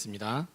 하시겠습니다.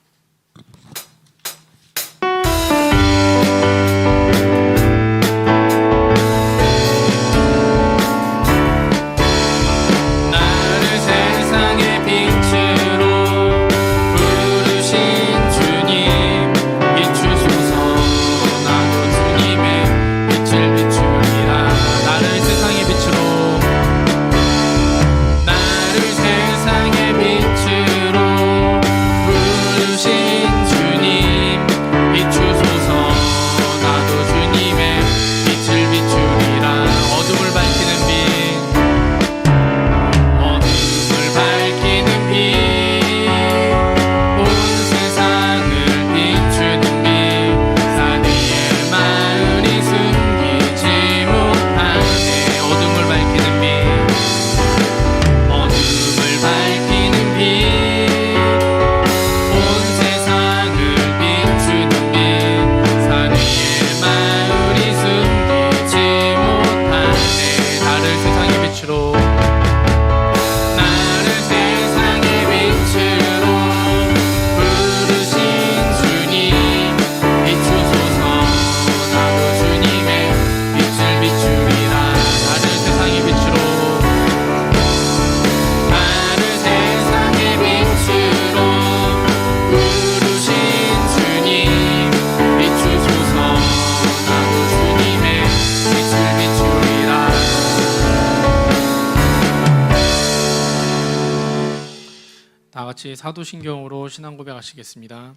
같이 사도신경으로 신앙 고백하시겠습니다.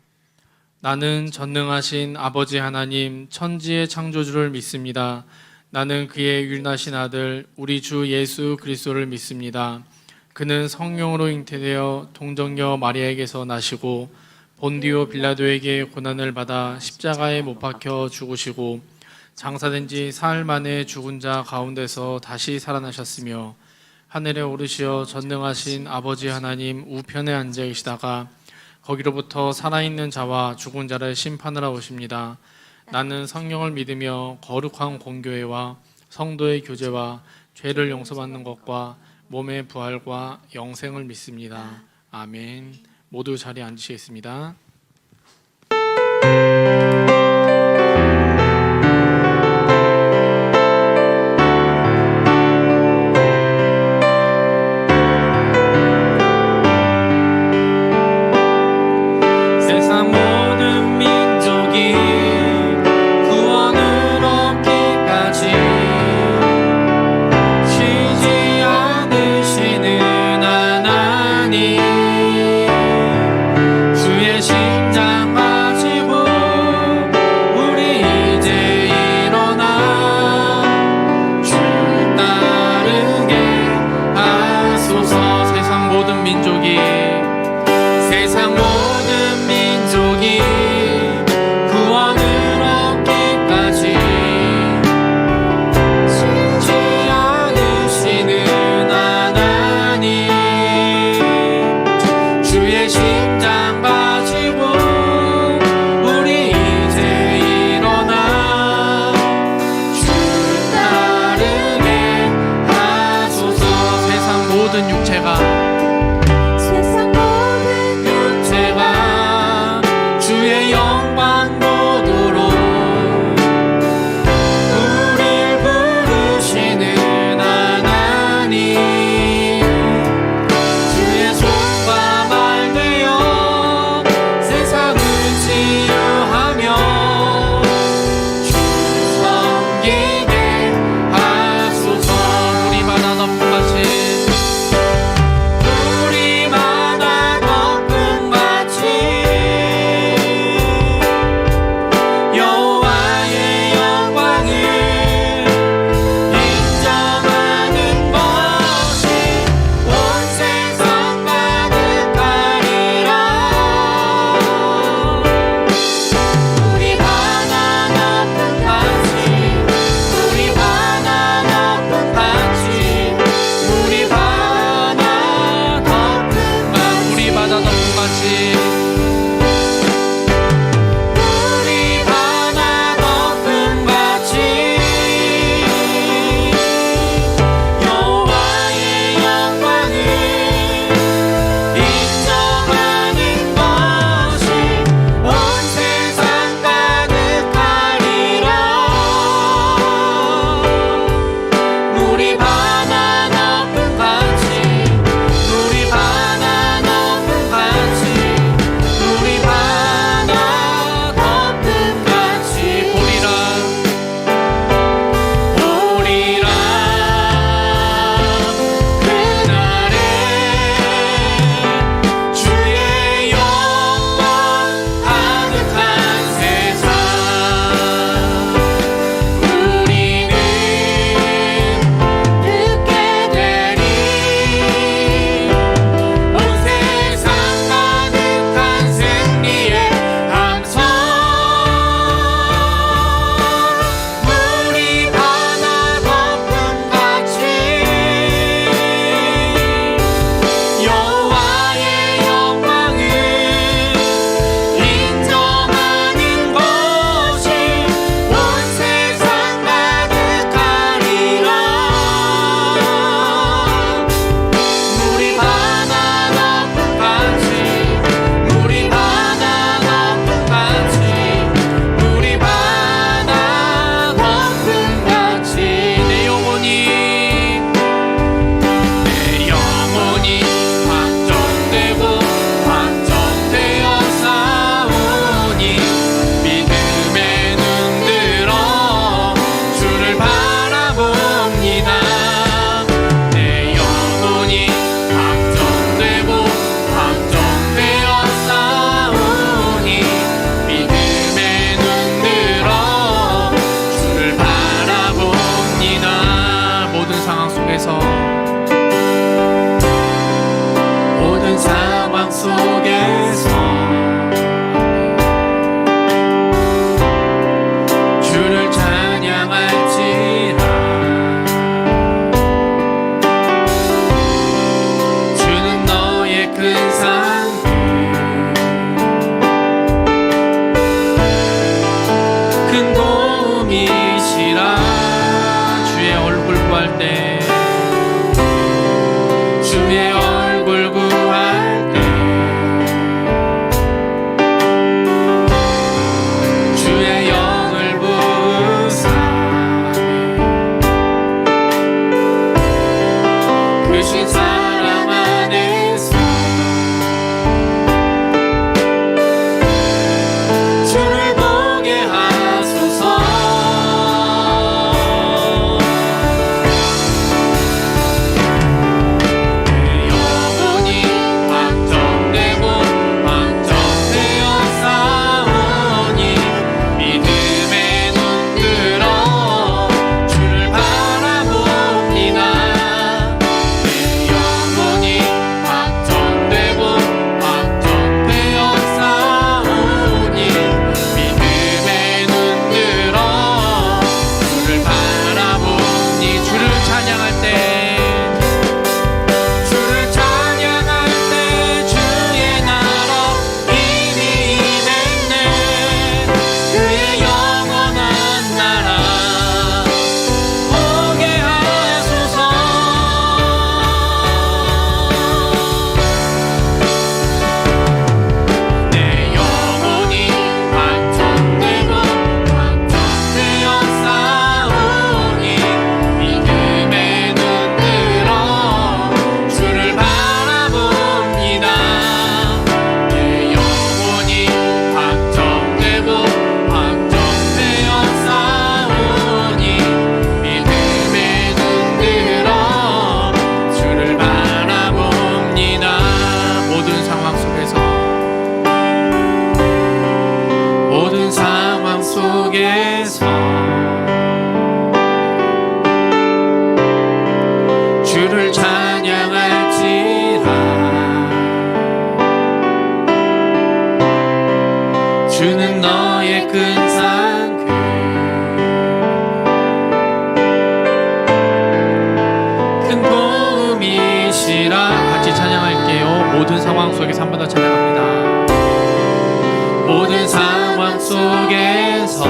나는 전능하신 아버지 하나님 천지의 창조주를 믿습니다. 나는 그의 유일하신 아들 우리 주 예수 그리스도를 믿습니다. 그는 성령으로 잉태되어 동정녀 마리아에게서 나시고 본디오 빌라도에게 고난을 받아 십자가에 못 박혀 죽으시고 장사된 지 사흘 만에 죽은 자 가운데서 다시 살아나셨으며 하늘에 오르시어 전능하신 아버지 하나님 우편에 앉아 계시다가 거기로부터 살아있는 자와 죽은 자를 심판하러 오십니다. 나는 성령을 믿으며 거룩한 공교회와 성도의 교제와 죄를 용서받는 것과 몸의 부활과 영생을 믿습니다. 아멘. 모두 자리에 앉으시겠습니다. 주의 심장 가지고 큰 도움이시라. 주의 얼굴 구할 때, 주의 얼굴 구할 때, 주의 영을 부으사 크신 사랑 안에서 주를 보게 하소서. 내 영혼이 확정되고 확정되어 싸우니 믿음의 눈 들어 주를 바라봅니다. 내 영혼이 확정되고 확정되어 싸우니 믿음의 눈 들어 주를 바라보니. 주를 찬양할 때, 주를 찬양할 때 주의 나라 이미 임했네. 그의 영원한 나라 보게 하소서. 내 영혼이 확정되고 확정되어 싸우니 믿음의 눈 들어 주를 바라봅니다. 내 영혼이 확정되고 확정되어 싸우니 믿음의 눈 들어 주를 바라봅니다. 모든 상황 속에서, 모든 상황 속에서 주를 찬양할지라. 주는 너의 큰 산, 큰 도움이시라. 같이 찬양할게요. 모든 상황 속에서 한 번 더 찬양합니다. 모든 상황 속에서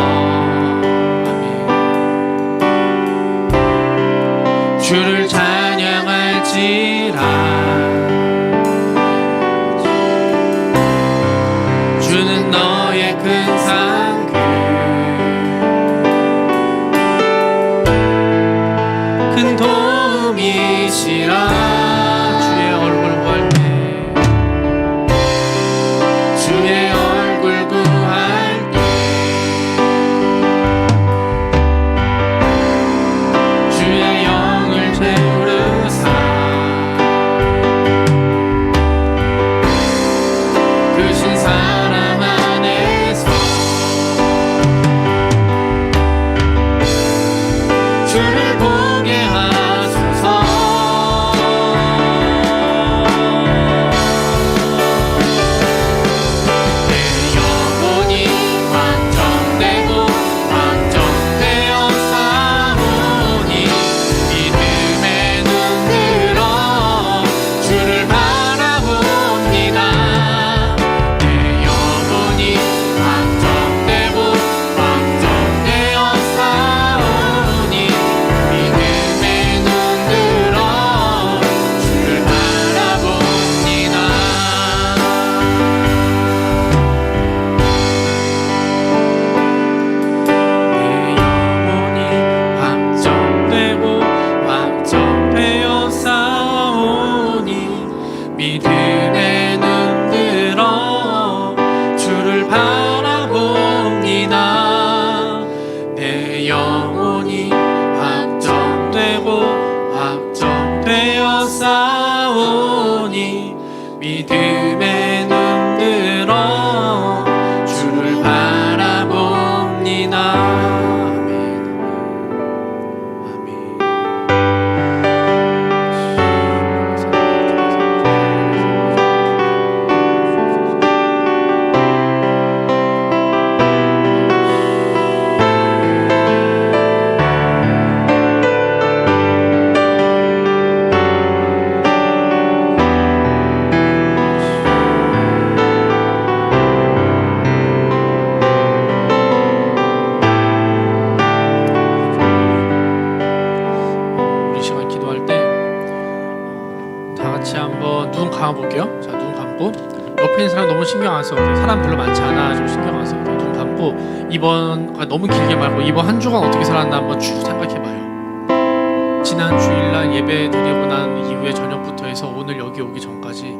감고 옆에 있는 사람 너무 신경 안 써도 돼. 사람 별로 많지 않아. 좀 신경 안 써도 돼. 눈 감고 이번 너무 길게 말고 이번 한 주간 어떻게 살았나 한번 쭉 생각해봐요. 지난 주일날 예배 드리고 난 이후에 저녁부터 해서 오늘 여기 오기 전까지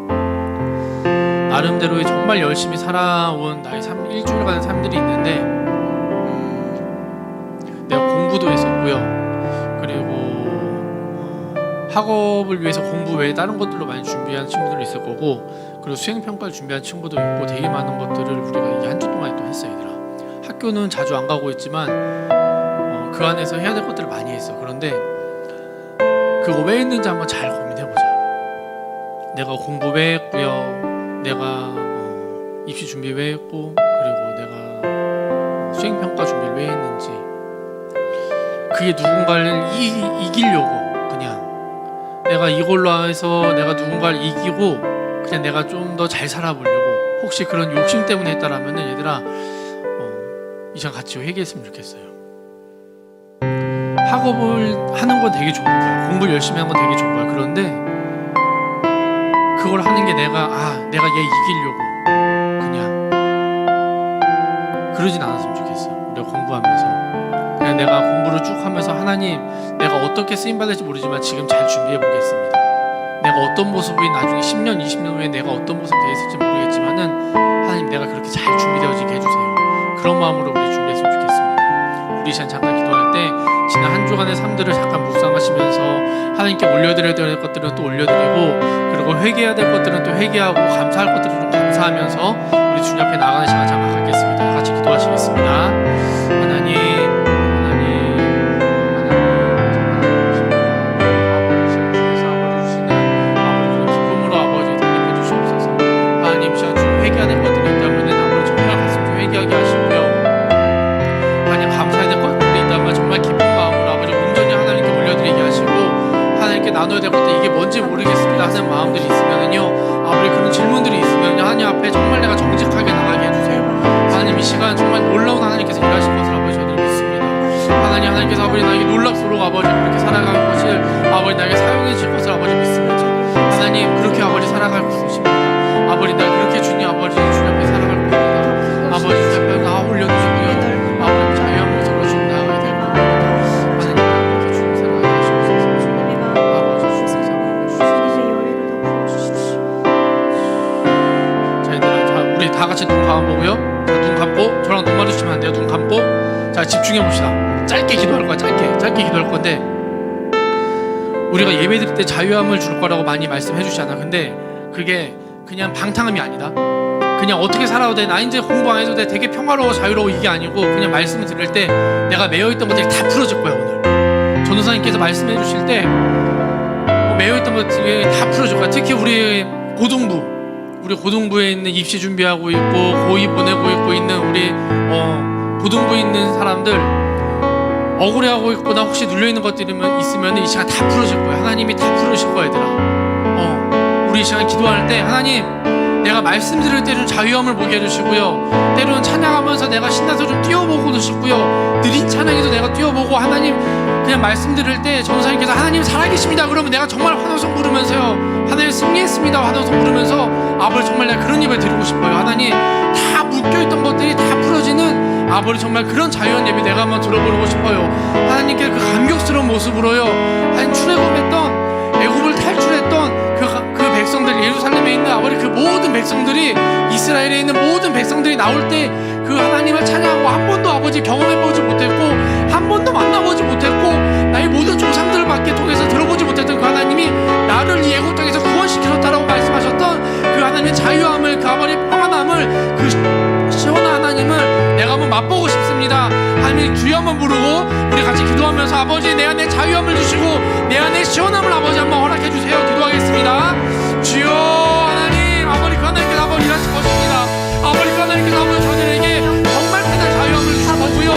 나름대로의 정말 열심히 살아온 나의 일주일간의 삶들이 있는데 내가 공부도 했었고요. 그리고 학업을 위해서 공부 외에 다른 것들로 많이 준비한 친구들도 있을 거고, 그리고 수행평가를 준비한 친구도 있고, 되게 많은 것들을 우리가 이 한 주 동안에 또 했어. 얘들아, 학교는 자주 안 가고 있지만 그 안에서 해야 될 것들을 많이 했어. 그런데 그거 왜 했는지 한번 잘 고민해보자. 내가 공부 왜 했고요, 내가 입시 준비 왜 했고, 그리고 내가 수행평가 준비를 왜 했는지. 그게 누군가를 이기려고, 그냥 내가 이걸로 해서 내가 누군가를 이기고 그냥 내가 좀 더 잘 살아보려고, 혹시 그런 욕심 때문에 했다라면 얘들아, 이 시간 같이 회개했으면 좋겠어요. 학업을 하는 건 되게 좋은 거야. 공부를 열심히 하는 건 되게 좋은 거야. 그런데 그걸 하는 게 내가 얘 이기려고 그냥 그러진 않았으면 좋겠어. 우리가 공부하면서 그냥 내가 공부를 쭉 하면서 하나님, 내가 어떻게 쓰임받을지 모르지만 지금 잘 준비해 보겠습니다. 내가 어떤 모습이 나중에 10년, 20년 후에 내가 어떤 모습이 되었을지 모르겠지만은 하나님, 내가 그렇게 잘 준비되어지게 해주세요. 그런 마음으로 우리 준비했으면 좋겠습니다. 우리 시간 잠깐 기도할 때 지난 한 주간의 삶들을 잠깐 묵상하시면서 하나님께 올려드려야 될 것들은 또 올려드리고, 그리고 회개해야 될 것들은 또 회개하고, 감사할 것들은 좀 감사하면서 우리 주님 앞에 나가는 시간 잠깐 갖겠습니다. 같이 기도하시겠습니다. 하나님, 회개해야 될 것들이 있다면 아버지 정말 가슴 좀 회개하게 하시고요. 하나님, 감사해야 될 것들이 있다면 정말 기쁜 마음으로 아버지 온전히 하나님께 올려드리게 하시고, 하나님께 나눠야 될 것들 이게 뭔지 모르겠습니다 하는 마음들이 있으면요, 아버지 그런 질문들이 있으면 하나님 앞에 정말 내가 정직하게 나가게 해주세요. 하나님, 이 시간 정말 놀라운 하나님께서 일하실 것을 아버지 저희들 믿습니다. 하나님께서 아버지 나에게 놀랍도록 아버지 그렇게 살아갈 것을 아버지 나에게 사용해 주실 것을 아버지 믿습니다. 하나님, 그렇게 아버지 살아갈 것이십니다. 아버지, 나 그렇게 주님 아버지 주님 앞에 살아갈 겁니다. 아버지 주님 앞에 나 올려주시고요. 아버지 자유함을 서로 주님 나아가야 될 겁니다. 하나님, 그렇게 주님 살아가게 하시옵소서. 아버지 주님 살아가게 주시옵소서. 자, 얘들아, 자, 우리 다 같이 눈 감아보고요. 자, 눈 감고 저랑 눈 마주치면 안 돼요. 눈 감고 자, 집중해 봅시다. 짧게 기도할 거야. 짧게 기도할 건데, 우리가 예배 드릴 때 자유함을 줄 거라고 많이 말씀해 주시잖아. 근데 그게 그냥 방탕함이 아니다. 그냥 어떻게 살아도 돼, 나 이제 공부 안 해도 돼, 되게 평화로워 자유로워, 이게 아니고 그냥 말씀을 들을 때 내가 매여있던 것들이 다 풀어질 거야. 오늘 전도사님께서 말씀해 주실 때 매여있던 것들이 다 풀어질 거야. 특히 우리 고등부에 있는 입시 준비하고 있고 고2 보내고 있고 있는 우리 고등부에 있는 사람들, 억울해하고 있거나 혹시 눌려있는 것들이 있으면 이 시간 다 풀어질 거야. 하나님이 다 풀어질 거야. 얘들아, 우리 이 시간 기도할 때 하나님, 내가 말씀 들을 때 좀 자유함을 보게 해주시고요, 때로는 찬양하면서 내가 신나서 좀 뛰어보고도 싶고요, 느린 찬양에도 내가 뛰어보고, 하나님 그냥 말씀 들을 때 전도사님께서 하나님 살아계십니다 그러면 내가 정말 환호성 부르면서요, 하나님 승리했습니다 환호성 부르면서 아버지 정말 내가 그런 예배 드리고 싶어요. 하나님, 다 묶여있던 것들이 다 풀어지는 아버지 정말 그런 자유한 예배 내가 한번 들어보고 싶어요. 하나님께 그 감격스러운 모습으로요, 하나님 출애굽했던, 애굽을 탈출했던 그 백성들, 예루살렘에 있는 아버지 그 모든 백성들이, 이스라엘에 있는 모든 백성들이 나올 때 그 하나님을 찬양하고, 한 번도 아버지 경험해보지 못했고 한 번도 만나보지 못했고 나의 모든 조상들밖에 통해서 들어보지 못했던 그 하나님이 나를 이 애굽 땅에서 구원시키셨다라고 말씀하셨던 그 하나님의 자유함을, 그 아버지 평안함을, 그 시원한 하나님을 내가 한번 맛보고 싶습니다. 하나님 주여 한번 부르고 우리 같이 기도하면서 아버지 내 안에 자유함을 주시고 내 안에 시원함을 아버지 한번 허락해 주세요. 기도하겠습니다. 주여 하나님, 아버지 그 하나님께서 아버지 일하실 것입니다. 아버지 그 하나님께서 아버지 저들에게 정말 크다 자유함을 주실 거고요,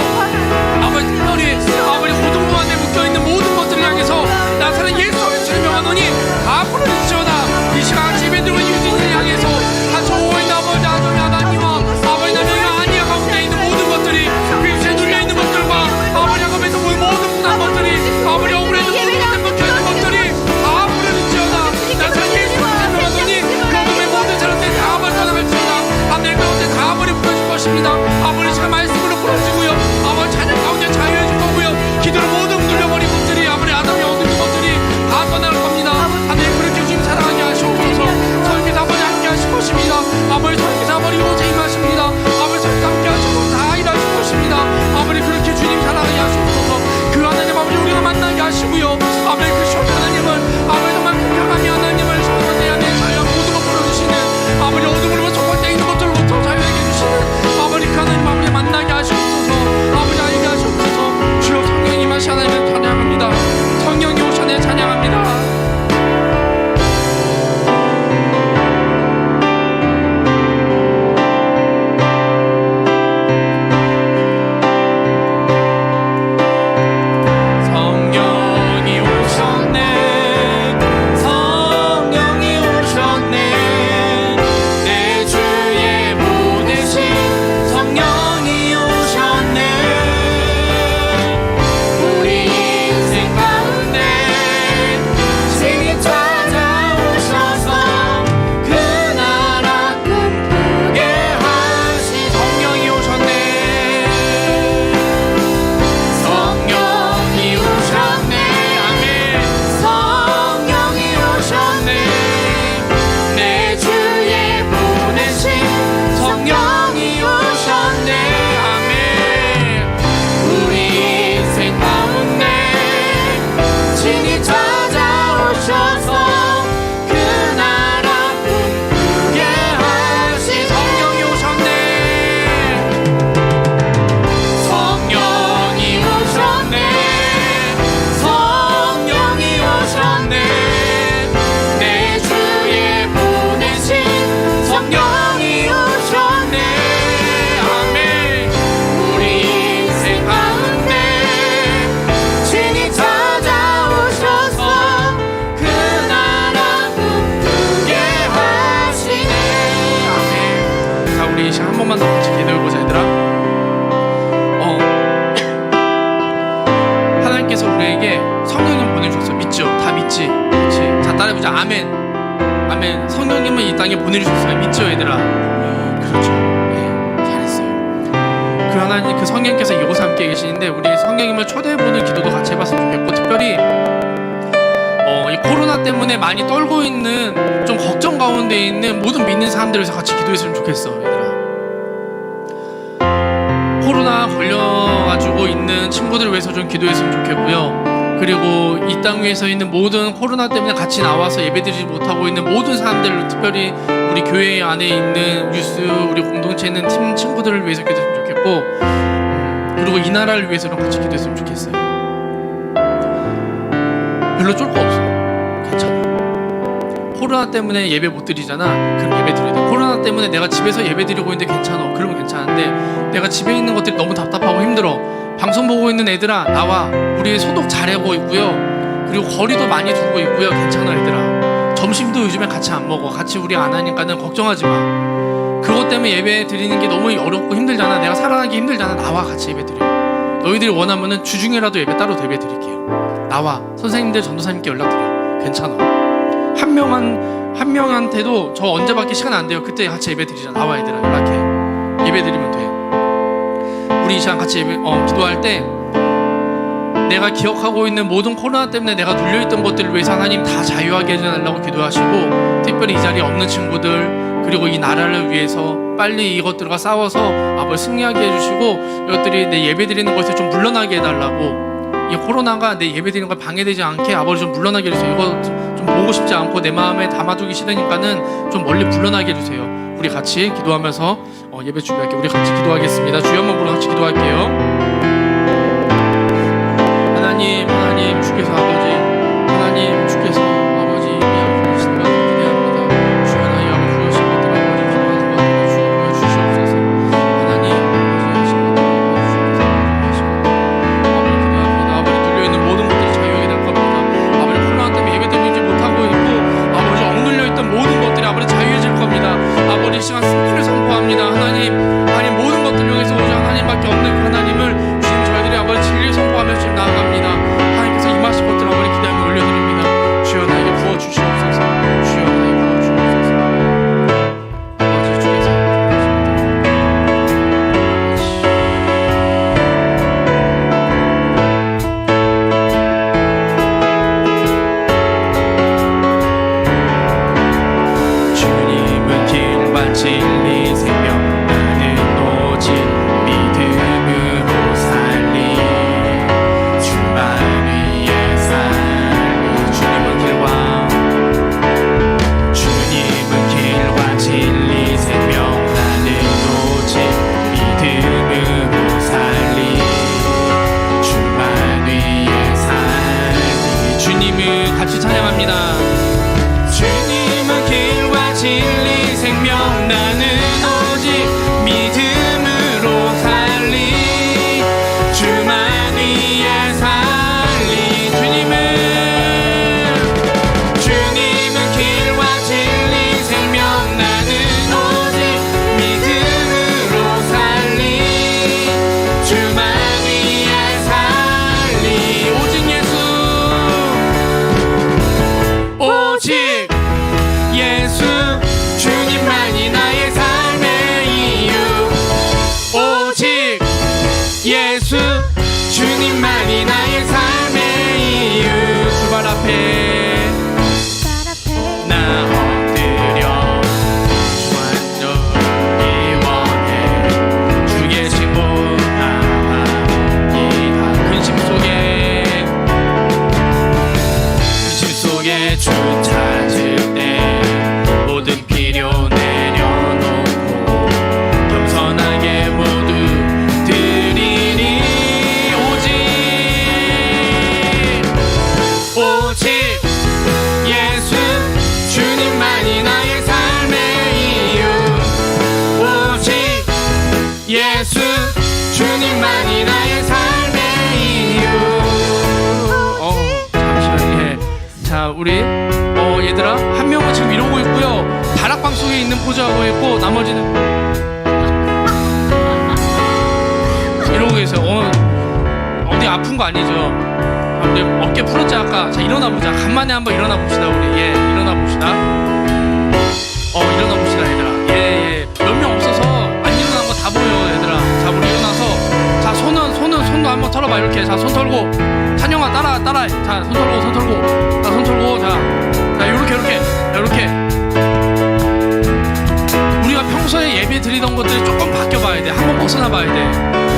아버지 특별히 아버지 고등부 안에 묶여있는 모든 것들을 향해서 나사는 예수를 증명하노니 다 풀어주시오나. 이 시간 예배드리고 유진을 향해서 한 소호인 아버지 하나님과 아버지 나님의 아니야 가운데 있는 모든 것들이, 그 입술에 눌려있는 것들과 아버지 가운데서 모든 분한 것들이, 아버지 억울해도 모든 것들 묶여있는 것들이 다 풀어주시오나. 나사는 예수를 증명하노니 그 어둠의 모든 사람들 아멘. 아멘. 성령님은 이 땅에 보내주셨어요. 믿죠, 얘들아? 그렇죠. 잘했어요. 그 하나님, 그 성령께서 이곳에 함께 계시는데 우리 성령님을 초대해보는 기도도 같이 해봤으면 좋겠고, 특별히 이 코로나 때문에 많이 떨고 있는, 좀 걱정 가운데 있는 모든 믿는 사람들을 위해서 같이 기도했으면 좋겠어, 얘들아. 코로나 걸려가지고 있는 친구들을 위해서 좀 기도했으면 좋겠고요. 그리고 이 땅 위에서 있는 모든 코로나 때문에 같이 나와서 예배드리지 못하고 있는 모든 사람들, 특별히 우리 교회 안에 있는 뉴스, 우리 공동체에 있는 팀 친구들을 위해서 기도했으면 좋겠고, 그리고 이 나라를 위해서도 같이 기도했으면 좋겠어요. 별로 쫄 거 없어. 괜찮아. 코로나 때문에 예배 못 드리잖아. 그럼 예배 드려야 돼. 코로나 때문에 내가 집에서 예배 드리고 있는데 괜찮아. 그러면 괜찮은데, 내가 집에 있는 것들이 너무 답답하고 힘들어. 방송 보고 있는 애들아, 나와. 우리 소독 잘하고 있고요. 그리고 거리도 많이 두고 있고요. 괜찮아, 얘들아. 점심도 요즘에 같이 안 먹어. 같이 우리 안 하니까는 걱정하지 마. 그것 때문에 예배 드리는 게 너무 어렵고 힘들잖아. 내가 살아가기 힘들잖아. 나와, 같이 예배 드려. 너희들이 원하면은 주중에라도 예배 따로 예배 드릴게요. 나와. 선생님들, 전도사님께 연락드려. 괜찮아. 한 명한테도 저 언제 밖에 시간 안 돼요. 그때 같이 예배 드리자. 나와, 얘들아. 연락해. 예배 드리면 돼. 우리 이 시간 같이 예배, 기도할 때 내가 기억하고 있는 모든 코로나 때문에 내가 눌려있던 것들을 위해서 하나님 다 자유하게 해달라고 기도하시고, 특별히 이 자리에 없는 친구들, 그리고 이 나라를 위해서 빨리 이것들과 싸워서 아버지 승리하게 해주시고, 이것들이 내 예배 드리는 것에 좀 물러나게 해달라고, 이 코로나가 내 예배 드리는 걸 방해되지 않게 아버지 좀 물러나게 해주세요. 이거 좀 보고 싶지 않고 내 마음에 담아두기 싫으니까는 좀 멀리 물러나게 해주세요. 우리 같이 기도하면서 예배 준비할게요. 우리 같이 기도하겠습니다. 주여 한번 부르고 같이 기도할게요. 하나님 주께서 아버지, 하나님 주께서 아버지 미약하신 것을 기대합니다. 주여 하나님 아버지 주신 것들 아버지 기도하는 것들을 주여 보여주시옵소서. 하나님 아버지 하신 것들 아버지 주셔서 아버지 기도합니다. 아버지 눌려있는 모든 것들이 자유하게 될 겁니다. 아버지 코로나 때문에 예배 드리지 못하고 있고 아버지 억눌려있던 모든 것들이 아버지 자유해질 겁니다. 아버지 이 시간 승리를 선포합니다. 하나님 모든 것들을 향해서 오직 하나님밖에 없는 그 하나님을 주님 저희들이 아버지 진리를 선포하며 지금 나아갑니다. 하나님께서 임하실 것들 아버지 기대하며 올려드립니다. 주여 나에게 부어주시옵소서. 주여 나에게 부어주시옵소서. 아버지 주께서 주님은 길과 진리 생명 같이 찬양합니다. 주님은 길과 진리 생명 나는 오직 믿음으로 살리 주만 위해 살리 주님은 길과 진리 생명 나는 오직 믿음으로 살리 주만 위해 살리 오직 예수 주님만이 나의 삶의 이유 오직 예수 주님만이 나의 삶의 이유 주 발 앞에 나 엎드려 주 완전히 원해 주 계신 곳 나아가리라 근심 속에 주 찾을 때 모든 필요 내려놓고 겸손하게 모두 드리니 오직 예수 주님만이 나의 삶의 이유 오직 예수 주님만이 나의 삶의 이유 잠시만요. 자 우리 얘들아 한 명은 지금 이러고 있고요. 다락방 속에 있는 포즈하고 있고 나머지는 이러고 계세요. 어디 아픈 거 아니죠? 우리 어깨 풀었지 아까. 자 일어나 보자. 간만에 한번 일어나 봅시다 우리. 일어나 봅시다. 일어나 봅시다, 얘들아. 예. 몇 명 없어서 안 일어난 거 다 보여, 얘들아. 자, 우리 일어나서. 자, 손도 한번 털어봐, 이렇게. 자, 손 털고. 찬영아, 따라해. 자, 손 털고. 자, 손 털고. 자, 요렇게. 우리가 평소에 예배 드리던 것들이 조금 바뀌어봐야 돼. 한번 벗어나봐야 돼.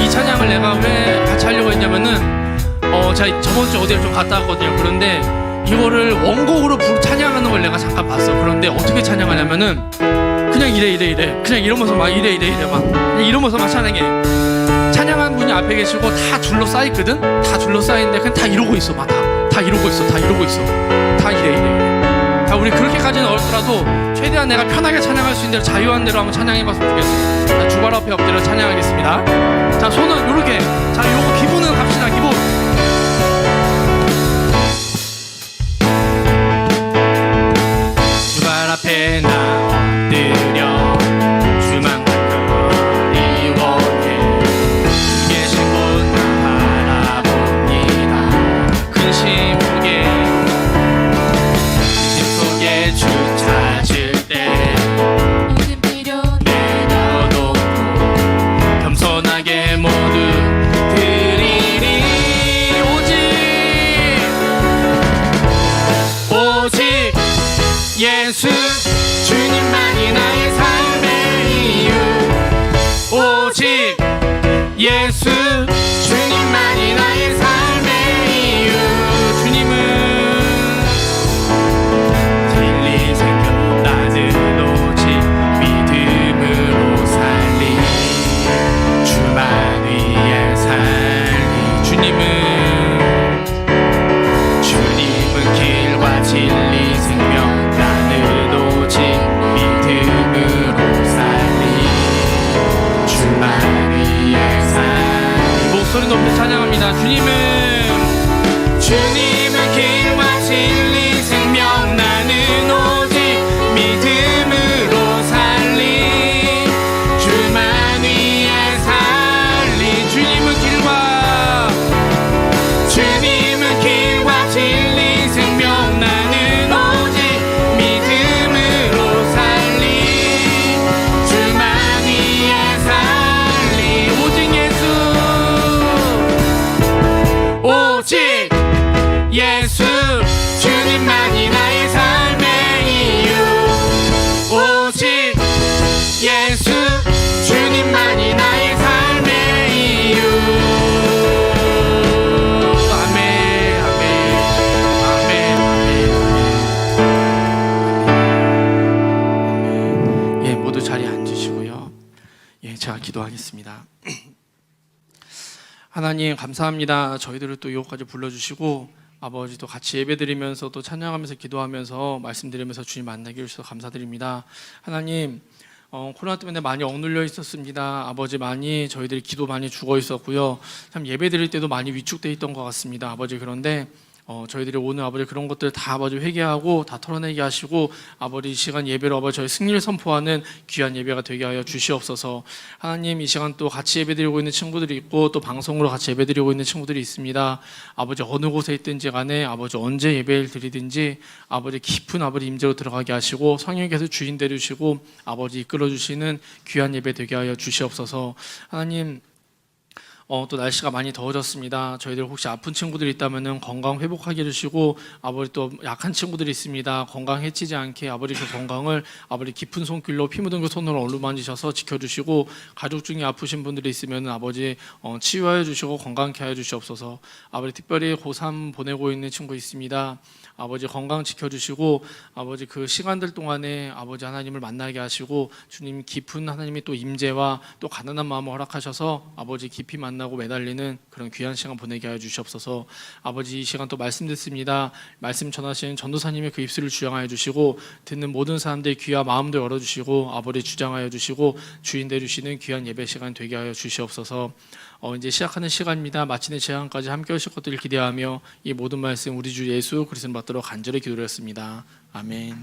이 찬양을 내가 왜 같이 하려고 했냐면은, 제가 저번 주 어디를 좀 갔다 왔거든요. 그런데 이거를 원곡으로 찬양하는 걸 내가 잠깐 봤어. 그런데 어떻게 찬양하냐면은 그냥 이래 그냥 이러면서 막 이래 막 그냥 이러면서 막 찬양해. 찬양한 분이 앞에 계시고 다 둘러싸있거든. 다 둘러싸이는데 그냥 다 이러고 있어. 막 다 이러고 있어. 다 이래. 자, 우리 그렇게까지는 어렵더라도 최대한 내가 편하게 찬양할 수 있는 대로 자유한 대로 한번 찬양해봤으면 좋겠어. 자, 주발 앞에 엎드려 찬양하겠습니다. 자, 손은 요렇게. 자, 요거 기본은 갑시다. 기본. 주발 앞에 나 엎드려 주만 그리워해. 주 계신 곳 나 바라봅니다. 근심 속에 주 찾을 때 모든 필요 내려놓고 겸손하게 모두 드리리. 오직 예수 주님만이 나의 삶의 이유. 오직 예수 주님만이 나의 삶의 이유. 주님은 진리 생명 나는 오직 믿음으로 살리. 주만 위해 살리. 주님은 길과 진리 생명 나는 오직 믿음으로 살리. 주만 위해 살리. 목소리 높이 찬양합니다. 주님은 길과 진리 생명 나는 오직 믿음으로 살리. 주만 위해 살리. 주님은 길과 진리 생명 나는 오직 믿음으로 살리. 주만 위해 살리. 오직 예수 주님만이 나의 삶의 이유. 오직 예수 주님만이 나의 삶의 이유. 아멘. 예, 모두 자리에 앉으시고요. 예, 제가 기도하겠습니다. 하나님 감사합니다. 저희들을 또 이곳까지 불러주시고 아버지도 같이 예배드리면서 또 찬양하면서 기도하면서 말씀드리면서 주님 만나게 해주셔서 감사드립니다. 하나님 코로나 때문에 많이 억눌려 있었습니다. 아버지 많이 저희들이 기도 많이 죽어 있었고요. 참 예배드릴 때도 많이 위축돼 있던 것 같습니다. 아버지 그런데 저희들이 오늘 아버지 그런 것들 다 아버지 회개하고 다 털어내게 하시고 아버지 이 시간 예배로 아버지 저희 승리를 선포하는 귀한 예배가 되게 하여 주시옵소서. 하나님 이 시간 또 같이 예배드리고 있는 친구들이 있고 또 방송으로 같이 예배드리고 있는 친구들이 있습니다. 아버지 어느 곳에 있든지 간에 아버지 언제 예배를 드리든지 아버지 깊은 아버지 임재로 들어가게 하시고 성령께서 주인 되주시고 아버지 이끌어 주시는 귀한 예배 되게 하여 주시옵소서. 하나님 또 날씨가 많이 더워졌습니다. 저희들 혹시 아픈 친구들이 있다면 건강 회복하게 해주시고 아버지 또 약한 친구들이 있습니다. 건강 해치지 않게 아버지 그 건강을 아버지 깊은 손길로 피 묻은 그 손으로 어루만지셔서 지켜주시고 가족 중에 아프신 분들이 있으면 아버지 치유하여 주시고 건강케 하여 주시옵소서. 아버지 특별히 고3 보내고 있는 친구 있습니다. 아버지 건강 지켜주시고 아버지 그 시간들 동안에 아버지 하나님을 만나게 하시고 주님 깊은 하나님의 또 임재와 또 가난한 마음을 허락하셔서 아버지 깊이 만나고 매달리는 그런 귀한 시간 보내게 하여 주시옵소서. 아버지 이 시간 또 말씀 듣습니다. 말씀 전하시는 전도사님의 그 입술을 주장하여 주시고 듣는 모든 사람들의 귀와 마음도 열어주시고 아버지 주장하여 주시고 주인 되주시는 귀한 예배 시간 되게 하여 주시옵소서. 이제 시작하는 시간입니다. 마치는 시간까지 함께 하실 것들을 기대하며 이 모든 말씀 우리 주 예수 그리스도를 받들어 간절히 기도드렸습니다. 아멘.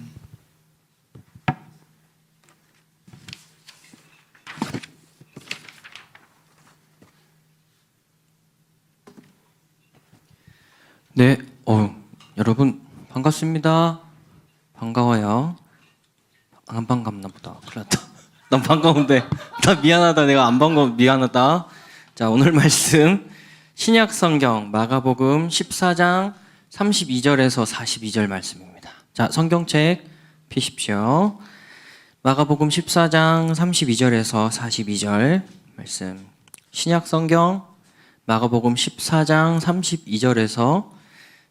네, 여러분 반갑습니다. 반가워요. 안 반갑나 보다. 큰일 났다. 난 반가운데. 나 미안하다. 내가 안 반가워. 미안하다. 자, 오늘 말씀 신약 성경 마가복음 14장 32절에서 42절 말씀입니다. 자, 성경책 피십시오. 마가복음 14장 32절에서 42절 말씀. 신약 성경 마가복음 14장 32절에서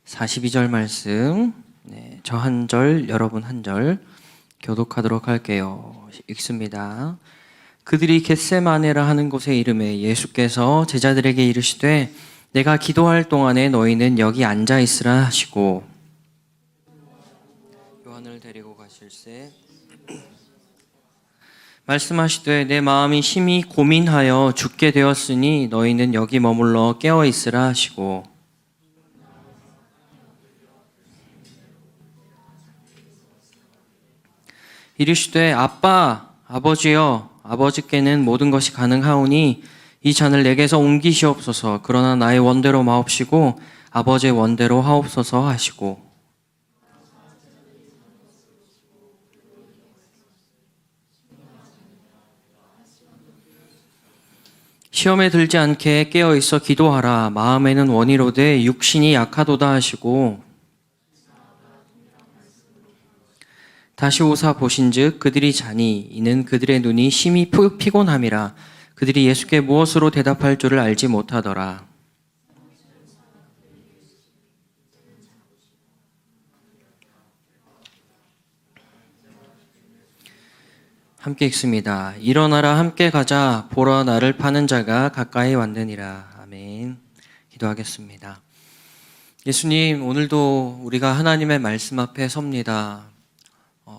42절 말씀. 네, 저 한 절, 여러분 한 절 교독하도록 할게요. 읽습니다. 그들이 겟세마네라 하는 곳에 이르매 예수께서 제자들에게 이르시되 내가 기도할 동안에 너희는 여기 앉아 있으라 하시고 요한을 데리고 가실새 말씀하시되 내 마음이 심히 고민하여 죽게 되었으니 너희는 여기 머물러 깨어 있으라 하시고 이르시되 아버지여 아버지께는 모든 것이 가능하오니 이 잔을 내게서 옮기시옵소서. 그러나 나의 원대로 마옵시고 아버지의 원대로 하옵소서 하시고 시험에 들지 않게 깨어 있어 기도하라. 마음에는 원이로되 육신이 약하도다 하시고 다시 오사 보신즉 그들이 자니 이는 그들의 눈이 심히 피곤함이라. 그들이 예수께 무엇으로 대답할 줄을 알지 못하더라. 함께 읽습니다. 일어나라 함께 가자. 보라 나를 파는 자가 가까이 왔느니라. 아멘. 기도하겠습니다. 예수님, 오늘도 우리가 하나님의 말씀 앞에 섭니다.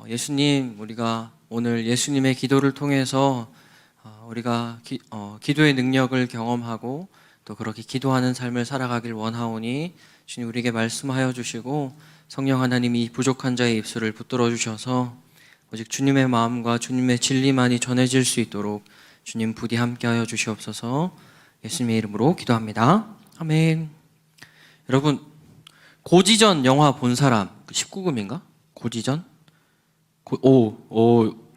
예수님, 우리가 오늘 예수님의 기도를 통해서 우리가 기도의 능력을 경험하고 또 그렇게 기도하는 삶을 살아가길 원하오니 주님 우리에게 말씀하여 주시고 성령 하나님이 부족한 자의 입술을 붙들어 주셔서 오직 주님의 마음과 주님의 진리만이 전해질 수 있도록 주님 부디 함께하여 주시옵소서. 예수님의 이름으로 기도합니다. 아멘. 여러분, 고지전 영화 본 사람 19금인가? 고지전?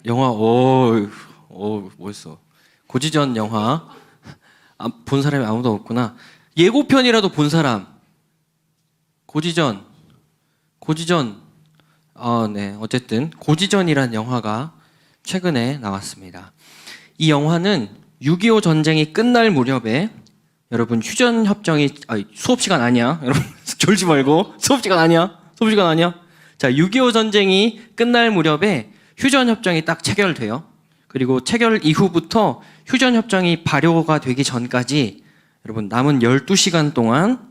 영화, 뭐였어? 고지전 영화. 본 사람이 아무도 없구나. 예고편이라도 본 사람. 고지전. 네. 어쨌든, 고지전이란 영화가 최근에 나왔습니다. 이 영화는 6.25 전쟁이 끝날 무렵에 여러분, 휴전협정이, 수업시간 아니야. 여러분, 졸지 말고. 수업시간 아니야. 자, 6.25 전쟁이 끝날 무렵에 휴전협정이 딱 체결돼요. 그리고 체결 이후부터 휴전협정이 발효가 되기 전까지 여러분 남은 12시간 동안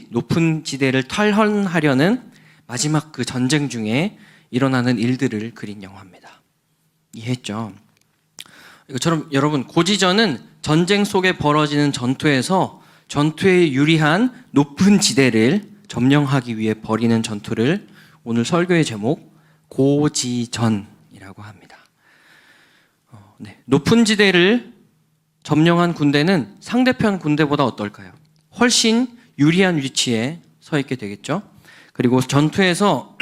높은 지대를 탈환하려는 마지막 그 전쟁 중에 일어나는 일들을 그린 영화입니다. 이해했죠? 이것처럼 여러분 고지전은 전쟁 속에 벌어지는 전투에서 전투에 유리한 높은 지대를 점령하기 위해 벌이는 전투를 오늘 설교의 제목 고지전이라고 합니다. 높은 지대를 점령한 군대는 상대편 군대보다 어떨까요? 훨씬 유리한 위치에 서 있게 되겠죠. 그리고 전투에서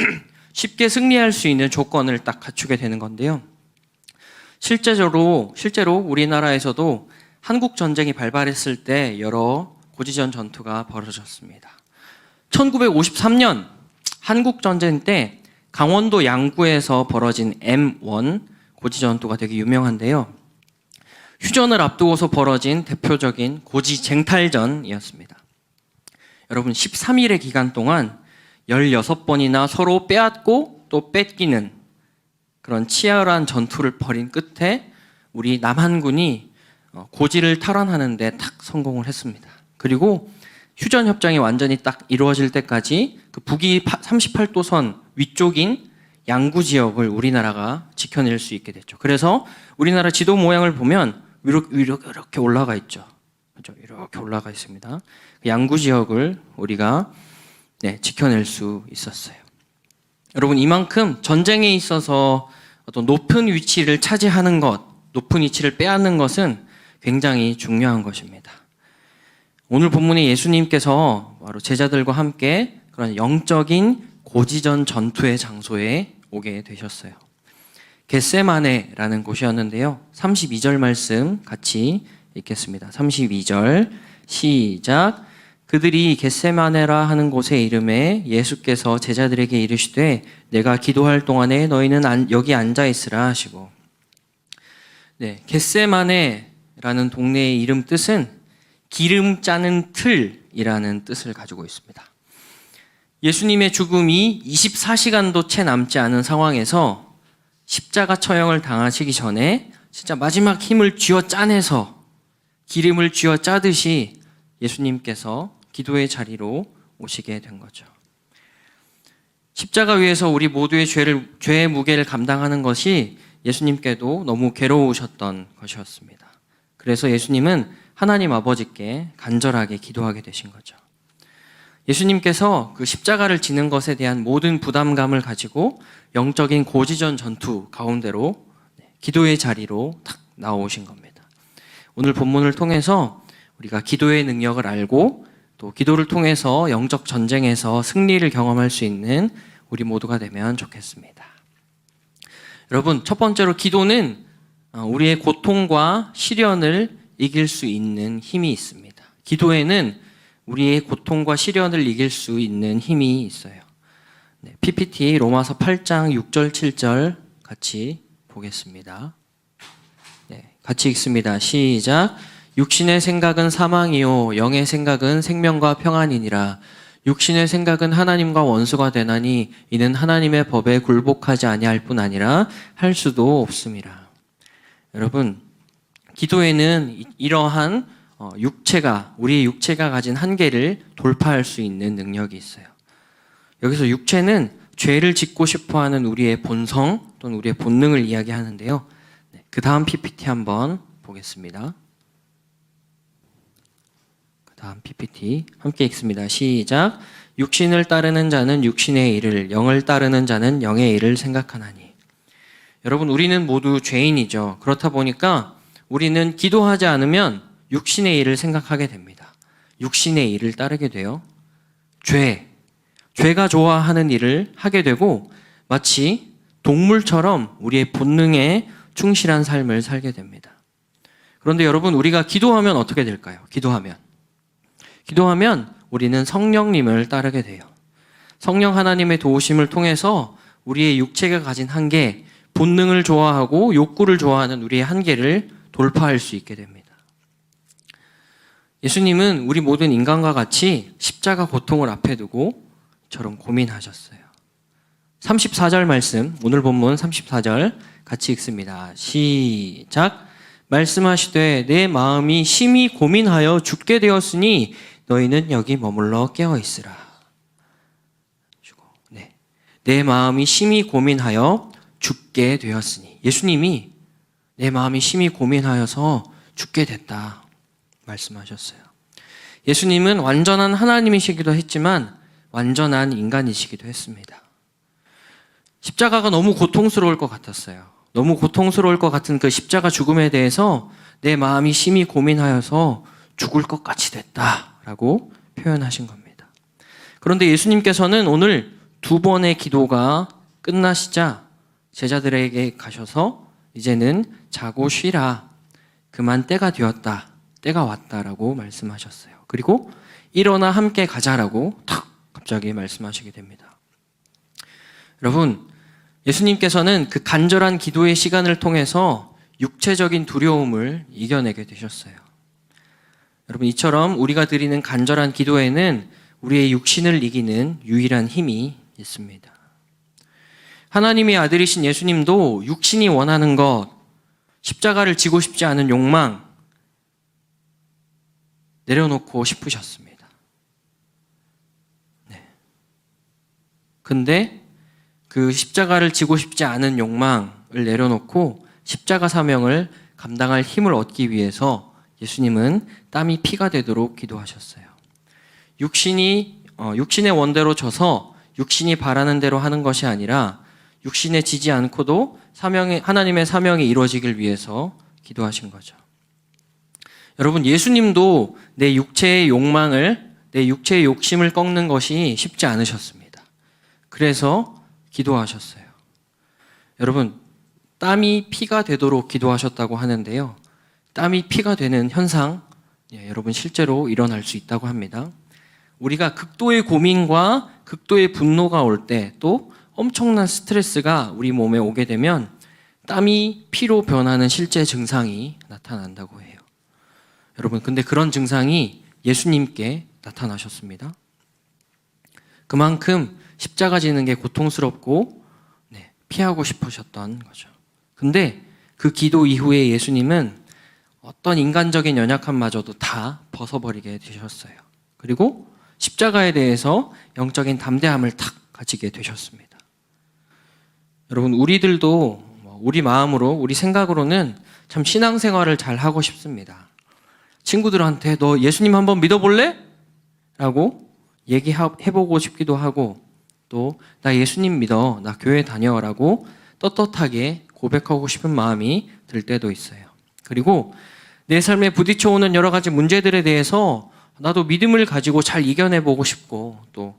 쉽게 승리할 수 있는 조건을 딱 갖추게 되는 건데요. 실제로 우리나라에서도 한국 전쟁이 발발했을 때 여러 고지전 전투가 벌어졌습니다. 1953년 한국 전쟁 때 강원도 양구에서 벌어진 M1 고지 전투가 되게 유명한데요. 휴전을 앞두고서 벌어진 대표적인 고지 쟁탈전이었습니다. 여러분 13일의 기간 동안 16번이나 서로 빼앗고 또 뺏기는 그런 치열한 전투를 벌인 끝에 우리 남한군이 고지를 탈환하는 데 딱 성공을 했습니다. 그리고 휴전협정이 완전히 딱 이루어질 때까지 그 북위 38도선 위쪽인 양구 지역을 우리나라가 지켜낼 수 있게 됐죠. 그래서 우리나라 지도 모양을 보면 이렇게 올라가 있죠. 그렇죠? 이렇게 올라가 있습니다. 양구 지역을 우리가 지켜낼 수 있었어요. 여러분 이만큼 전쟁에 있어서 어떤 높은 위치를 차지하는 것, 높은 위치를 빼앗는 것은 굉장히 중요한 것입니다. 오늘 본문에 예수님께서 바로 제자들과 함께 그런 영적인 고지전 전투의 장소에 오게 되셨어요. 겟세마네라는 곳이었는데요. 32절 말씀 같이 읽겠습니다. 32절 시작. 그들이 겟세마네라 하는 곳의 이름에 예수께서 제자들에게 이르시되 내가 기도할 동안에 너희는 여기 앉아 있으라 하시고. 네, 겟세마네라는 동네의 이름 뜻은 기름 짜는 틀이라는 뜻을 가지고 있습니다. 예수님의 죽음이 24시간도 채 남지 않은 상황에서 십자가 처형을 당하시기 전에 진짜 마지막 힘을 쥐어 짜내서 기름을 쥐어 짜듯이 예수님께서 기도의 자리로 오시게 된 거죠. 십자가 위에서 우리 모두의 죄의 무게를 감당하는 것이 예수님께도 너무 괴로우셨던 것이었습니다. 그래서 예수님은 하나님 아버지께 간절하게 기도하게 되신 거죠. 예수님께서 그 십자가를 지는 것에 대한 모든 부담감을 가지고 영적인 고지전 전투 가운데로 기도의 자리로 탁 나오신 겁니다. 오늘 본문을 통해서 우리가 기도의 능력을 알고 또 기도를 통해서 영적 전쟁에서 승리를 경험할 수 있는 우리 모두가 되면 좋겠습니다. 여러분, 첫 번째로 기도는 우리의 고통과 시련을 이길 수 있는 힘이 있습니다. 기도에는 우리의 고통과 시련을 이길 수 있는 힘이 있어요. 네, PPT 로마서 8장 6절 7절 같이 보겠습니다. 네, 같이 읽습니다. 시작. 육신의 생각은 사망이요 영의 생각은 생명과 평안이니라. 육신의 생각은 하나님과 원수가 되나니 이는 하나님의 법에 굴복하지 아니할 뿐 아니라 할 수도 없음이라. 여러분, 기도에는 이러한 우리의 육체가 가진 한계를 돌파할 수 있는 능력이 있어요. 여기서 육체는 죄를 짓고 싶어하는 우리의 본성 또는 우리의 본능을 이야기하는데요. 그 다음 PPT 한번 보겠습니다. 그 다음 PPT 함께 읽습니다. 시작. 육신을 따르는 자는 육신의 일을, 영을 따르는 자는 영의 일을 생각하나니. 여러분, 우리는 모두 죄인이죠. 그렇다 보니까 우리는 기도하지 않으면 육신의 일을 생각하게 됩니다. 육신의 일을 따르게 돼요. 죄가 좋아하는 일을 하게 되고 마치 동물처럼 우리의 본능에 충실한 삶을 살게 됩니다. 그런데 여러분, 우리가 기도하면 어떻게 될까요? 기도하면 우리는 성령님을 따르게 돼요. 성령 하나님의 도우심을 통해서 우리의 육체가 가진 한계, 본능을 좋아하고 욕구를 좋아하는 우리의 한계를 돌파할 수 있게 됩니다. 예수님은 우리 모든 인간과 같이 십자가 고통을 앞에 두고 저런 고민하셨어요. 34절 말씀, 오늘 본문 34절 같이 읽습니다. 시작. 말씀하시되 내 마음이 심히 고민하여 죽게 되었으니 너희는 여기 머물러 깨어 있으라. 네. 내 마음이 심히 고민하여 죽게 되었으니, 예수님이 내 마음이 심히 고민하여서 죽게 됐다 말씀하셨어요. 예수님은 완전한 하나님이시기도 했지만 완전한 인간이시기도 했습니다. 십자가가 너무 고통스러울 것 같았어요. 너무 고통스러울 것 같은 그 십자가 죽음에 대해서 내 마음이 심히 고민하여서 죽을 것 같이 됐다라고 표현하신 겁니다. 그런데 예수님께서는 오늘 두 번의 기도가 끝나시자 제자들에게 가셔서 이제는 자고 쉬라. 그만 때가 되었다. 때가 왔다라고 말씀하셨어요. 그리고 일어나 함께 가자라고 탁 갑자기 말씀하시게 됩니다. 여러분, 예수님께서는 그 간절한 기도의 시간을 통해서 육체적인 두려움을 이겨내게 되셨어요. 여러분, 이처럼 우리가 드리는 간절한 기도에는 우리의 육신을 이기는 유일한 힘이 있습니다. 하나님의 아들이신 예수님도 육신이 원하는 것, 십자가를 지고 싶지 않은 욕망 내려놓고 싶으셨습니다. 네. 근데 그 십자가를 지고 싶지 않은 욕망을 내려놓고 십자가 사명을 감당할 힘을 얻기 위해서 예수님은 땀이 피가 되도록 기도하셨어요. 육신의 원대로 져서 육신이 바라는 대로 하는 것이 아니라 육신에 지지 않고도 하나님의 사명이 이루어지길 위해서 기도하신 거죠. 여러분, 예수님도 내 육체의 욕심을 꺾는 것이 쉽지 않으셨습니다. 그래서 기도하셨어요. 여러분, 땀이 피가 되도록 기도하셨다고 하는데요. 땀이 피가 되는 현상, 여러분 실제로 일어날 수 있다고 합니다. 우리가 극도의 고민과 극도의 분노가 올 때, 또 엄청난 스트레스가 우리 몸에 오게 되면 땀이 피로 변하는 실제 증상이 나타난다고 해요. 여러분, 근데 그런 증상이 예수님께 나타나셨습니다. 그만큼 십자가 지는 게 고통스럽고 피하고 싶으셨던 거죠. 근데 그 기도 이후에 예수님은 어떤 인간적인 연약함마저도 다 벗어버리게 되셨어요. 그리고 십자가에 대해서 영적인 담대함을 탁 가지게 되셨습니다. 여러분, 우리들도 우리 마음으로, 우리 생각으로는 참 신앙생활을 잘 하고 싶습니다. 친구들한테 너 예수님 한번 믿어볼래? 라고 얘기해보고 싶기도 하고, 또 나 예수님 믿어, 나 교회 다녀 라고 떳떳하게 고백하고 싶은 마음이 들 때도 있어요. 그리고 내 삶에 부딪혀오는 여러 가지 문제들에 대해서 나도 믿음을 가지고 잘 이겨내보고 싶고, 또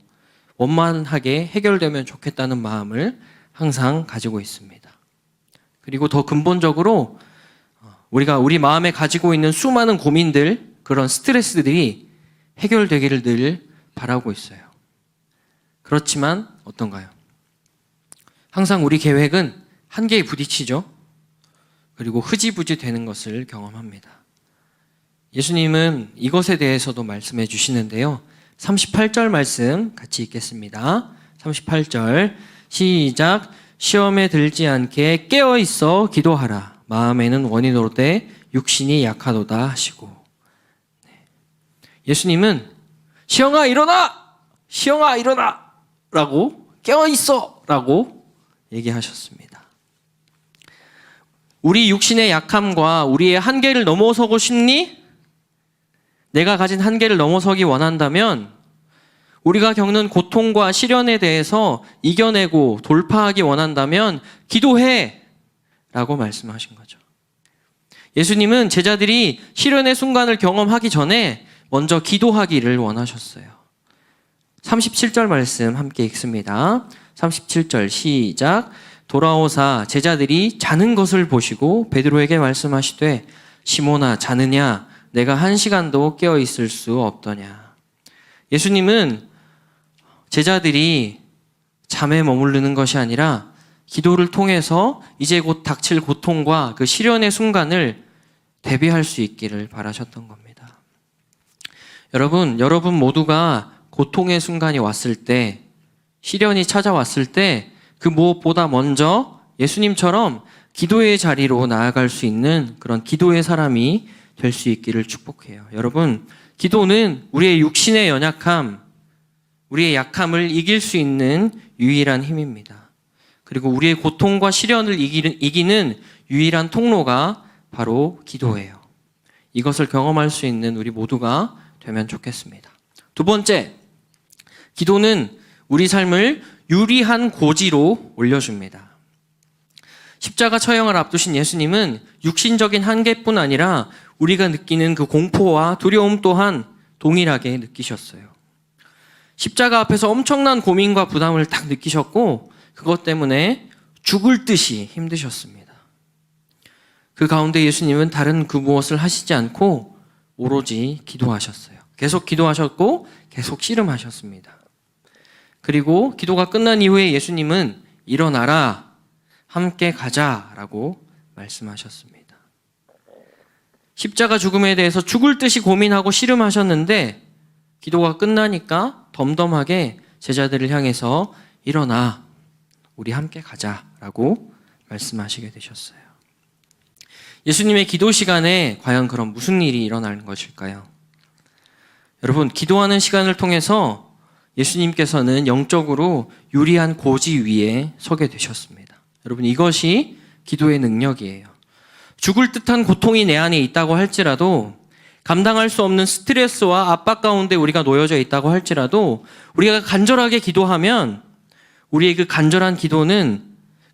원만하게 해결되면 좋겠다는 마음을 항상 가지고 있습니다. 그리고 더 근본적으로 우리가 우리 마음에 가지고 있는 수많은 고민들, 그런 스트레스들이 해결되기를 늘 바라고 있어요. 그렇지만 어떤가요? 항상 우리 계획은 한계에 부딪히죠. 그리고 흐지부지 되는 것을 경험합니다. 예수님은 이것에 대해서도 말씀해 주시는데요. 38절 말씀 같이 읽겠습니다. 38절 시작. 시험에 들지 않게 깨어 있어 기도하라. 마음에는 원이 노되 육신이 약하도다 하시고. 예수님은 시영아 일어나! 시영아 일어나! 라고 깨어 있어! 라고 얘기하셨습니다. 우리 육신의 약함과 우리의 한계를 넘어서고 싶니? 내가 가진 한계를 넘어서기 원한다면 우리가 겪는 고통과 시련에 대해서 이겨내고 돌파하기 원한다면 기도해! 라고 말씀하신 거죠. 예수님은 제자들이 시련의 순간을 경험하기 전에 먼저 기도하기를 원하셨어요. 37절 말씀 함께 읽습니다. 37절 시작. 돌아오사 제자들이 자는 것을 보시고 베드로에게 말씀하시되 시몬아 자느냐 내가 1시간도 깨어 있을 수 없더냐. 예수님은 제자들이 잠에 머무르는 것이 아니라 기도를 통해서 이제 곧 닥칠 고통과 그 시련의 순간을 대비할 수 있기를 바라셨던 겁니다. 여러분 모두가 고통의 순간이 왔을 때, 시련이 찾아왔을 때 그 무엇보다 먼저 예수님처럼 기도의 자리로 나아갈 수 있는 그런 기도의 사람이 될 수 있기를 축복해요. 여러분, 기도는 우리의 육신의 연약함, 우리의 약함을 이길 수 있는 유일한 힘입니다. 그리고 우리의 고통과 시련을 이기는 유일한 통로가 바로 기도예요. 이것을 경험할 수 있는 우리 모두가 되면 좋겠습니다. 두 번째, 기도는 우리 삶을 유리한 고지로 올려줍니다. 십자가 처형을 앞두신 예수님은 육신적인 한계뿐 아니라 우리가 느끼는 그 공포와 두려움 또한 동일하게 느끼셨어요. 십자가 앞에서 엄청난 고민과 부담을 딱 느끼셨고, 그것 때문에 죽을 듯이 힘드셨습니다. 그 가운데 예수님은 다른 그 무엇을 하시지 않고 오로지 기도하셨어요. 계속 기도하셨고 계속 씨름하셨습니다. 그리고 기도가 끝난 이후에 예수님은 일어나라, 함께 가자라고 말씀하셨습니다. 십자가 죽음에 대해서 죽을 듯이 고민하고 씨름하셨는데 기도가 끝나니까 덤덤하게 제자들을 향해서 일어나, 우리 함께 가자라고 말씀하시게 되셨어요. 예수님의 기도 시간에 과연 그럼 무슨 일이 일어나는 것일까요? 여러분, 기도하는 시간을 통해서 예수님께서는 영적으로 유리한 고지 위에 서게 되셨습니다. 여러분, 이것이 기도의 능력이에요. 죽을 듯한 고통이 내 안에 있다고 할지라도, 감당할 수 없는 스트레스와 압박 가운데 우리가 놓여져 있다고 할지라도 우리가 간절하게 기도하면 우리의 그 간절한 기도는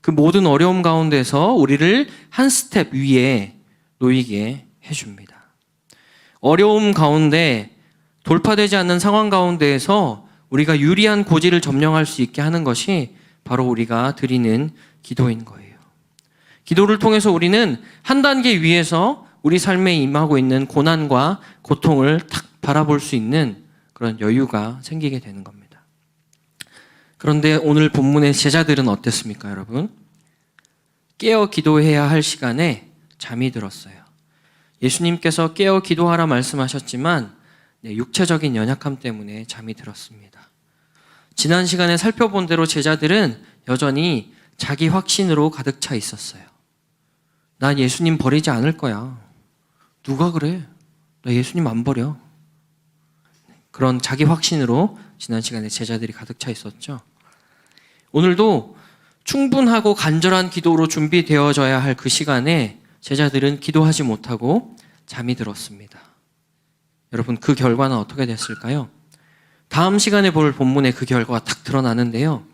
그 모든 어려움 가운데서 우리를 한 스텝 위에 놓이게 해줍니다. 어려움 가운데, 돌파되지 않는 상황 가운데에서 우리가 유리한 고지를 점령할 수 있게 하는 것이 바로 우리가 드리는 기도인 거예요. 기도를 통해서 우리는 한 단계 위에서 우리 삶에 임하고 있는 고난과 고통을 탁 바라볼 수 있는 그런 여유가 생기게 되는 겁니다. 그런데 오늘 본문의 제자들은 어땠습니까, 여러분? 깨어 기도해야 할 시간에 잠이 들었어요. 예수님께서 깨어 기도하라 말씀하셨지만 육체적인 연약함 때문에 잠이 들었습니다. 지난 시간에 살펴본 대로 제자들은 여전히 자기 확신으로 가득 차 있었어요. 난 예수님 버리지 않을 거야. 누가 그래? 나 예수님 안 버려. 그런 자기 확신으로 지난 시간에 제자들이 가득 차 있었죠. 오늘도 충분하고 간절한 기도로 준비되어져야 할 그 시간에 제자들은 기도하지 못하고 잠이 들었습니다. 여러분, 그 결과는 어떻게 됐을까요? 다음 시간에 볼 본문에 그 결과가 딱 드러나는데요.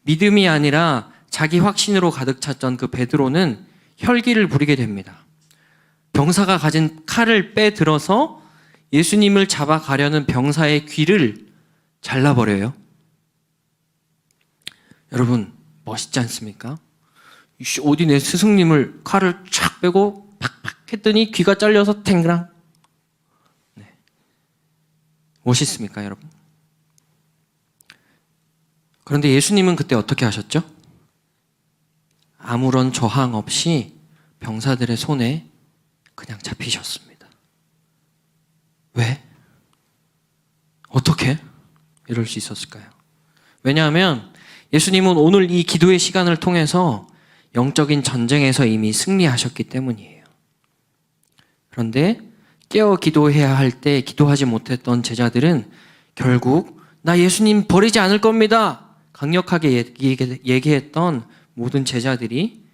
믿음이 아니라 자기 확신으로 가득 찼던 그 베드로는 혈기를 부리게 됩니다. 병사가 가진 칼을 빼들어서 예수님을 잡아가려는 병사의 귀를 잘라버려요. 여러분, 멋있지 않습니까? 어디 내 스승님을 칼을 촥 빼고 팍팍 했더니 귀가 잘려서 탱그랑. 네. 멋있습니까, 여러분? 그런데 예수님은 그때 어떻게 하셨죠? 아무런 저항 없이 병사들의 손에 그냥 잡히셨습니다. 왜? 어떻게 이럴 수 있었을까요? 왜냐하면 예수님은 오늘 이 기도의 시간을 통해서 영적인 전쟁에서 이미 승리하셨기 때문이에요. 그런데 깨어 기도해야 할 때 기도하지 못했던 제자들은 결국 나 예수님 버리지 않을 겁니다. 강력하게 얘기했던 모든 제자들이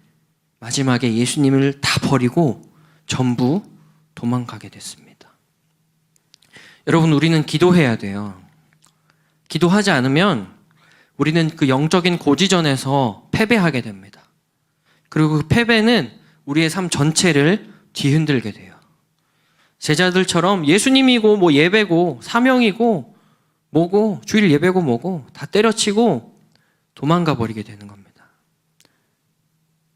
마지막에 예수님을 다 버리고 전부 도망가게 됐습니다. 여러분, 우리는 기도해야 돼요. 기도하지 않으면 우리는 그 영적인 고지전에서 패배하게 됩니다. 그리고 그 패배는 우리의 삶 전체를 뒤흔들게 돼요. 제자들처럼 예수님이고 뭐 예배고 사명이고 뭐고 주일 예배고 뭐고 다 때려치고 도망가 버리게 되는 겁니다.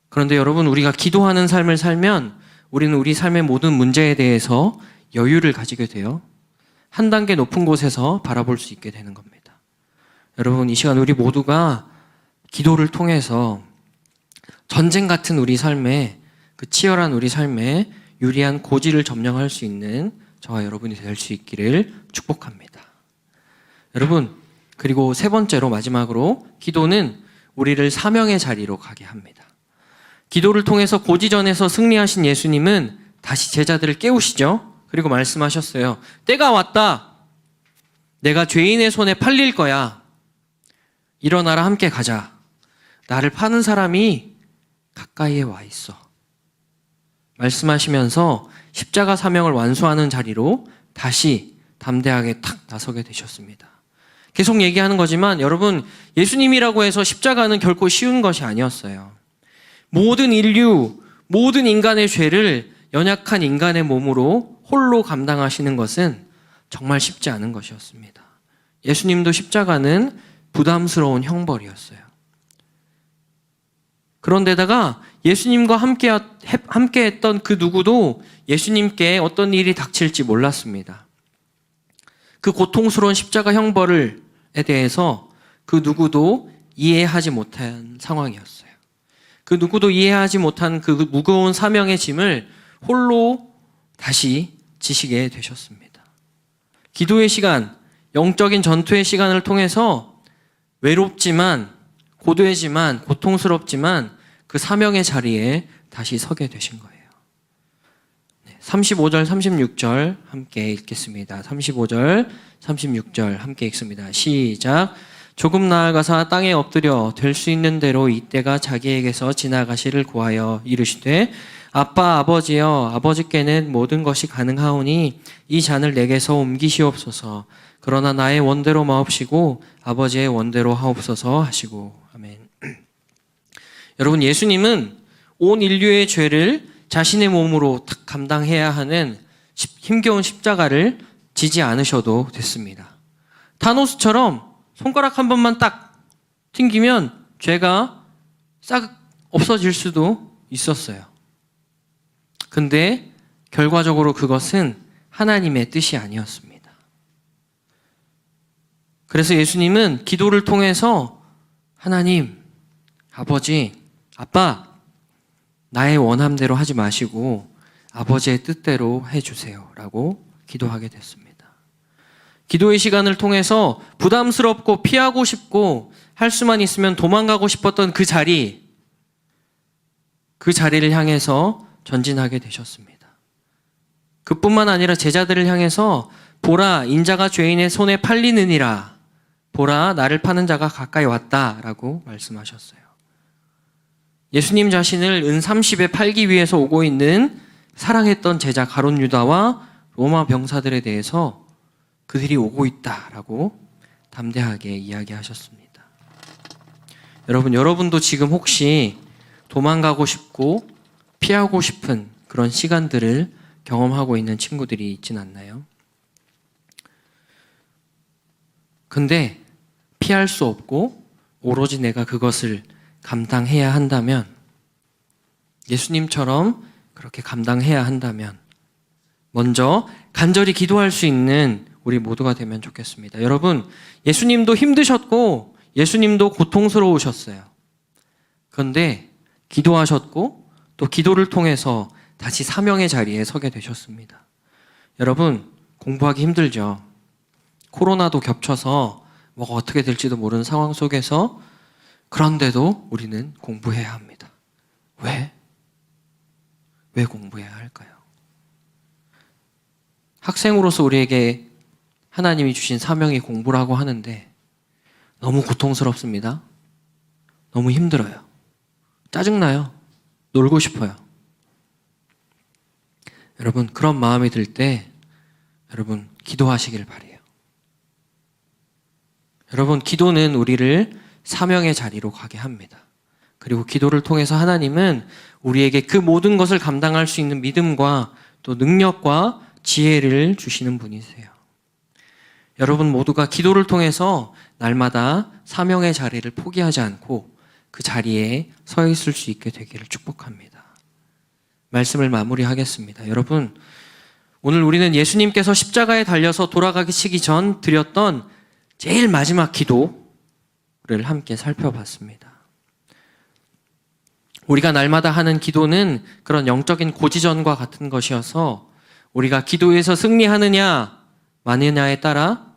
그런데 여러분, 우리가 기도하는 삶을 살면 우리는 우리 삶의 모든 문제에 대해서 여유를 가지게 돼요. 한 단계 높은 곳에서 바라볼 수 있게 되는 겁니다. 여러분, 이 시간 우리 모두가 기도를 통해서 전쟁 같은 우리 삶에, 그 치열한 우리 삶에 유리한 고지를 점령할 수 있는 저와 여러분이 될 수 있기를 축복합니다. 여러분, 그리고 세 번째로 마지막으로 기도는 우리를 사명의 자리로 가게 합니다. 기도를 통해서 고지전에서 승리하신 예수님은 다시 제자들을 깨우시죠. 그리고 말씀하셨어요. 때가 왔다. 내가 죄인의 손에 팔릴 거야. 일어나라, 함께 가자. 나를 파는 사람이 가까이에 와 있어. 말씀하시면서 십자가 사명을 완수하는 자리로 다시 담대하게 탁 나서게 되셨습니다. 계속 얘기하는 거지만 여러분, 예수님이라고 해서 십자가는 결코 쉬운 것이 아니었어요. 모든 인류, 모든 인간의 죄를 연약한 인간의 몸으로 홀로 감당하시는 것은 정말 쉽지 않은 것이었습니다. 예수님도 십자가는 부담스러운 형벌이었어요. 그런데다가 예수님과 함께 했던 그 누구도 예수님께 어떤 일이 닥칠지 몰랐습니다. 그 고통스러운 십자가 형벌에 대해서 그 누구도 이해하지 못한 상황이었어요. 그 누구도 이해하지 못한 그 무거운 사명의 짐을 홀로 다시 지시게 되셨습니다. 기도의 시간, 영적인 전투의 시간을 통해서 외롭지만 고되지만 고통스럽지만 그 사명의 자리에 다시 서게 되신 거예요. 35절, 36절 함께 읽겠습니다. 35절, 36절 함께 읽습니다. 시작. 조금 나아가사 땅에 엎드려 될 수 있는 대로 이때가 자기에게서 지나가시를 구하여 이르시되 아빠 아버지여 아버지께는 모든 것이 가능하오니 이 잔을 내게서 옮기시옵소서. 그러나 나의 원대로 마옵시고 아버지의 원대로 하옵소서 하시고. 아멘. 여러분, 예수님은 온 인류의 죄를 자신의 몸으로 탁 감당해야 하는 힘겨운 십자가를 지지 않으셔도 됐습니다. 타노스처럼 손가락 한 번만 딱 튕기면 죄가 싹 없어질 수도 있었어요. 근데 결과적으로 그것은 하나님의 뜻이 아니었습니다. 그래서 예수님은 기도를 통해서 하나님, 아버지, 아빠, 나의 원함대로 하지 마시고 아버지의 뜻대로 해주세요 라고 기도하게 됐습니다. 기도의 시간을 통해서 부담스럽고 피하고 싶고 할 수만 있으면 도망가고 싶었던 그 자리를 향해서 전진하게 되셨습니다. 그뿐만 아니라 제자들을 향해서 보라, 인자가 죄인의 손에 팔리느니라. 보라, 나를 파는 자가 가까이 왔다라고 말씀하셨어요. 예수님 자신을 은 30에 팔기 위해서 오고 있는 사랑했던 제자 가룟 유다와 로마 병사들에 대해서 그들이 오고 있다라고 담대하게 이야기하셨습니다. 여러분도 지금 혹시 도망가고 싶고 피하고 싶은 그런 시간들을 경험하고 있는 친구들이 있진 않나요? 근데 피할 수 없고 오로지 내가 그것을 감당해야 한다면, 예수님처럼 그렇게 감당해야 한다면 먼저 간절히 기도할 수 있는 우리 모두가 되면 좋겠습니다. 여러분, 예수님도 힘드셨고 예수님도 고통스러우셨어요. 그런데 기도하셨고 또 기도를 통해서 다시 사명의 자리에 서게 되셨습니다. 여러분, 공부하기 힘들죠. 코로나도 겹쳐서 뭐가 어떻게 될지도 모르는 상황 속에서, 그런데도 우리는 공부해야 합니다. 왜? 왜 공부해야 할까요? 학생으로서 우리에게 하나님이 주신 사명이 공부라고 하는데 너무 고통스럽습니다. 너무 힘들어요. 짜증나요. 놀고 싶어요. 여러분, 그런 마음이 들 때 여러분 기도하시길 바라요. 여러분, 기도는 우리를 사명의 자리로 가게 합니다. 그리고 기도를 통해서 하나님은 우리에게 그 모든 것을 감당할 수 있는 믿음과 또 능력과 지혜를 주시는 분이세요. 여러분 모두가 기도를 통해서 날마다 사명의 자리를 포기하지 않고 그 자리에 서 있을 수 있게 되기를 축복합니다. 말씀을 마무리하겠습니다. 여러분, 오늘 우리는 예수님께서 십자가에 달려서 돌아가시기 전 드렸던 제일 마지막 기도를 함께 살펴봤습니다. 우리가 날마다 하는 기도는 그런 영적인 고지전과 같은 것이어서 우리가 기도에서 승리하느냐 마느냐에 따라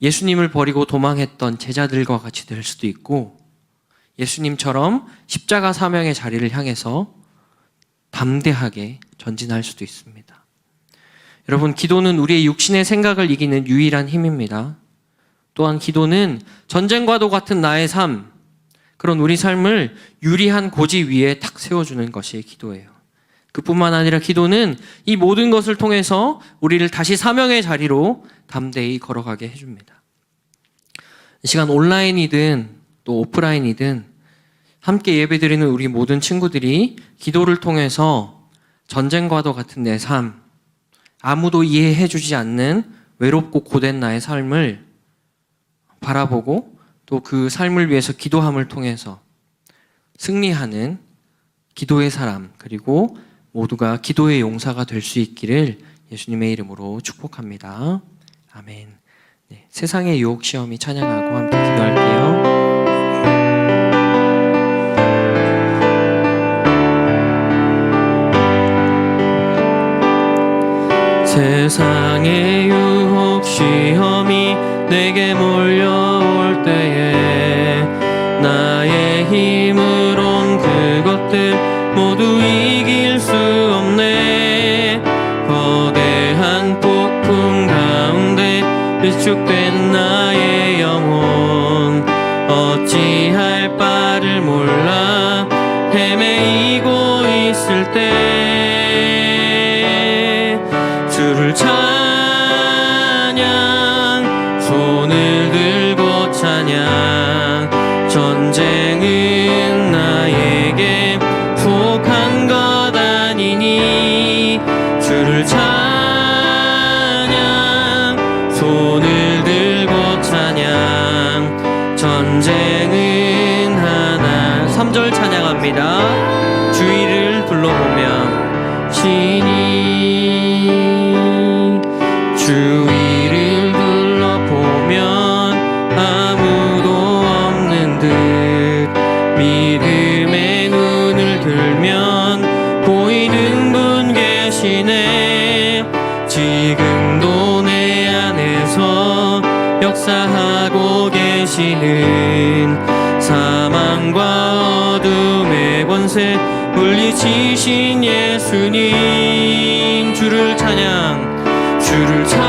예수님을 버리고 도망했던 제자들과 같이 될 수도 있고, 예수님처럼 십자가 사명의 자리를 향해서 담대하게 전진할 수도 있습니다. 여러분, 기도는 우리의 육신의 생각을 이기는 유일한 힘입니다. 또한 기도는 전쟁과도 같은 나의 삶, 그런 우리 삶을 유리한 고지 위에 탁 세워주는 것이 기도예요. 그뿐만 아니라 기도는 이 모든 것을 통해서 우리를 다시 사명의 자리로 담대히 걸어가게 해줍니다. 이 시간 온라인이든 또 오프라인이든 함께 예배드리는 우리 모든 친구들이 기도를 통해서 전쟁과도 같은 내 삶, 아무도 이해해주지 않는 외롭고 고된 나의 삶을 바라보고 또 그 삶을 위해서 기도함을 통해서 승리하는 기도의 사람, 그리고 모두가 기도의 용사가 될 수 있기를 예수님의 이름으로 축복합니다. 아멘. 네, 세상의 유혹 시험이 찬양하고 함께 기도할게요. 세상의 유혹 시험이 내게 몰려올 때에 나의 힘으론 그것들 모두 이길 수 없네. 거대한 폭풍 가운데 위축된 나의 영혼, 어찌할 바를 몰라 헤매이고 있을 때 주를 찬양, 손을 들고 찬양. 전쟁은 나에게 속한 것 아니니 주를 찬양, 손을 들고 찬양. 합니다. 주위를 둘러보면 신이 주위를 둘러보면 아무도 없는 듯 믿음의 눈을 들면 보이는 분 계시네. 지금도 내 안에서 역사하고 계시는 사망과 어둠의 권세 물리치신 예수님 주를 찬양 주를 찬양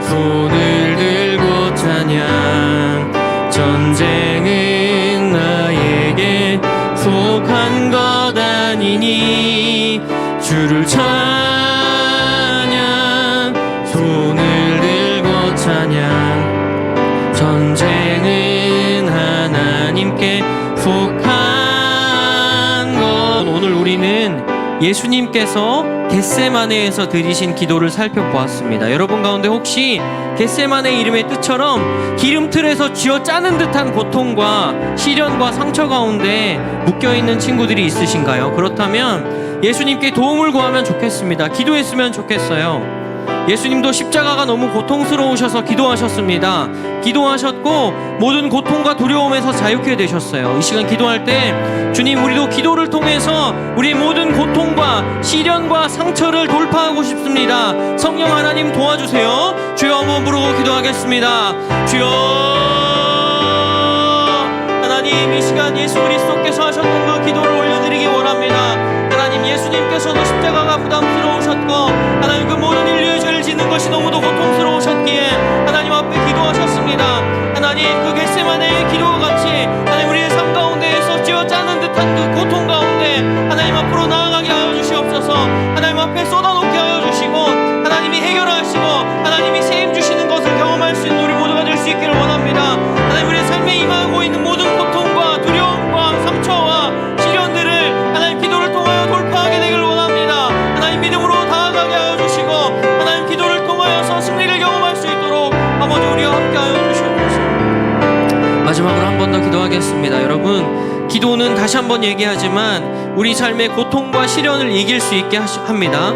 손을 들고 찬양 전쟁은 나에게 속한 것 아니니 주를 찬양 손을 들고 찬양 전쟁은 하나님께 속한 것. 오늘 우리는 예수님께서 겟세마네에서 드리신 기도를 살펴보았습니다. 여러분 가운데 혹시 겟세마네 이름의 뜻처럼 기름틀에서 쥐어 짜는 듯한 고통과 시련과 상처 가운데 묶여있는 친구들이 있으신가요? 그렇다면 예수님께 도움을 구하면 좋겠습니다. 기도했으면 좋겠어요. 예수님도 십자가가 너무 고통스러우셔서 기도하셨습니다. 기도하셨고 모든 고통과 두려움에서 자유케 되셨어요. 이 시간 기도할 때 주님, 우리도 기도를 통해서 우리 모든 고통과 시련과 상처를 돌파하고 싶습니다. 성령 하나님 도와주세요. 주여 한번 부르고 기도하겠습니다. 주여 하나님, 이 시간 예수 그리스도께서 하셨던 그 기도를 올려드리기 원합니다. 하나님, 예수님께서도 십자가가 부담스러우셨고 하나님 그 모든 인류의 죄를 짓는 것이 너무도 고통스러우셨기에 하나님 앞에 기도하셨습니다. 하나님, 그 겟세마네의 기도와 같이 하나님 우리의 삶 가운데에서 쥐어짜는 듯한 그 고통 가운데 하나님 앞으로 나아가게 하여 주시옵소서. 하나님 앞에 쏟아놓게 하여 주시고 하나님이 해결하시고 하나님이 세임 주시는 것을 경험할 수 있는 우리 모두가 될 수 있기를 원합니다. 하나님, 우리의 삶에 임하고 있는 모든 고통과 두려움과 상처와 시련들을 하나님 기도를 통하여 돌파하게 되기를 원합니다. 하나님, 믿음으로 다가가게 하여 주시고 하나님 기도를 통하여서 승리를 경험할 수 있도록 아버지 우리와 함께하여 주시옵소서. 마지막으로 한 번 더 기도하겠습니다. 여러분, 기도는 다시 한번 얘기하지만 우리 삶의 고통과 시련을 이길 수 있게 합니다.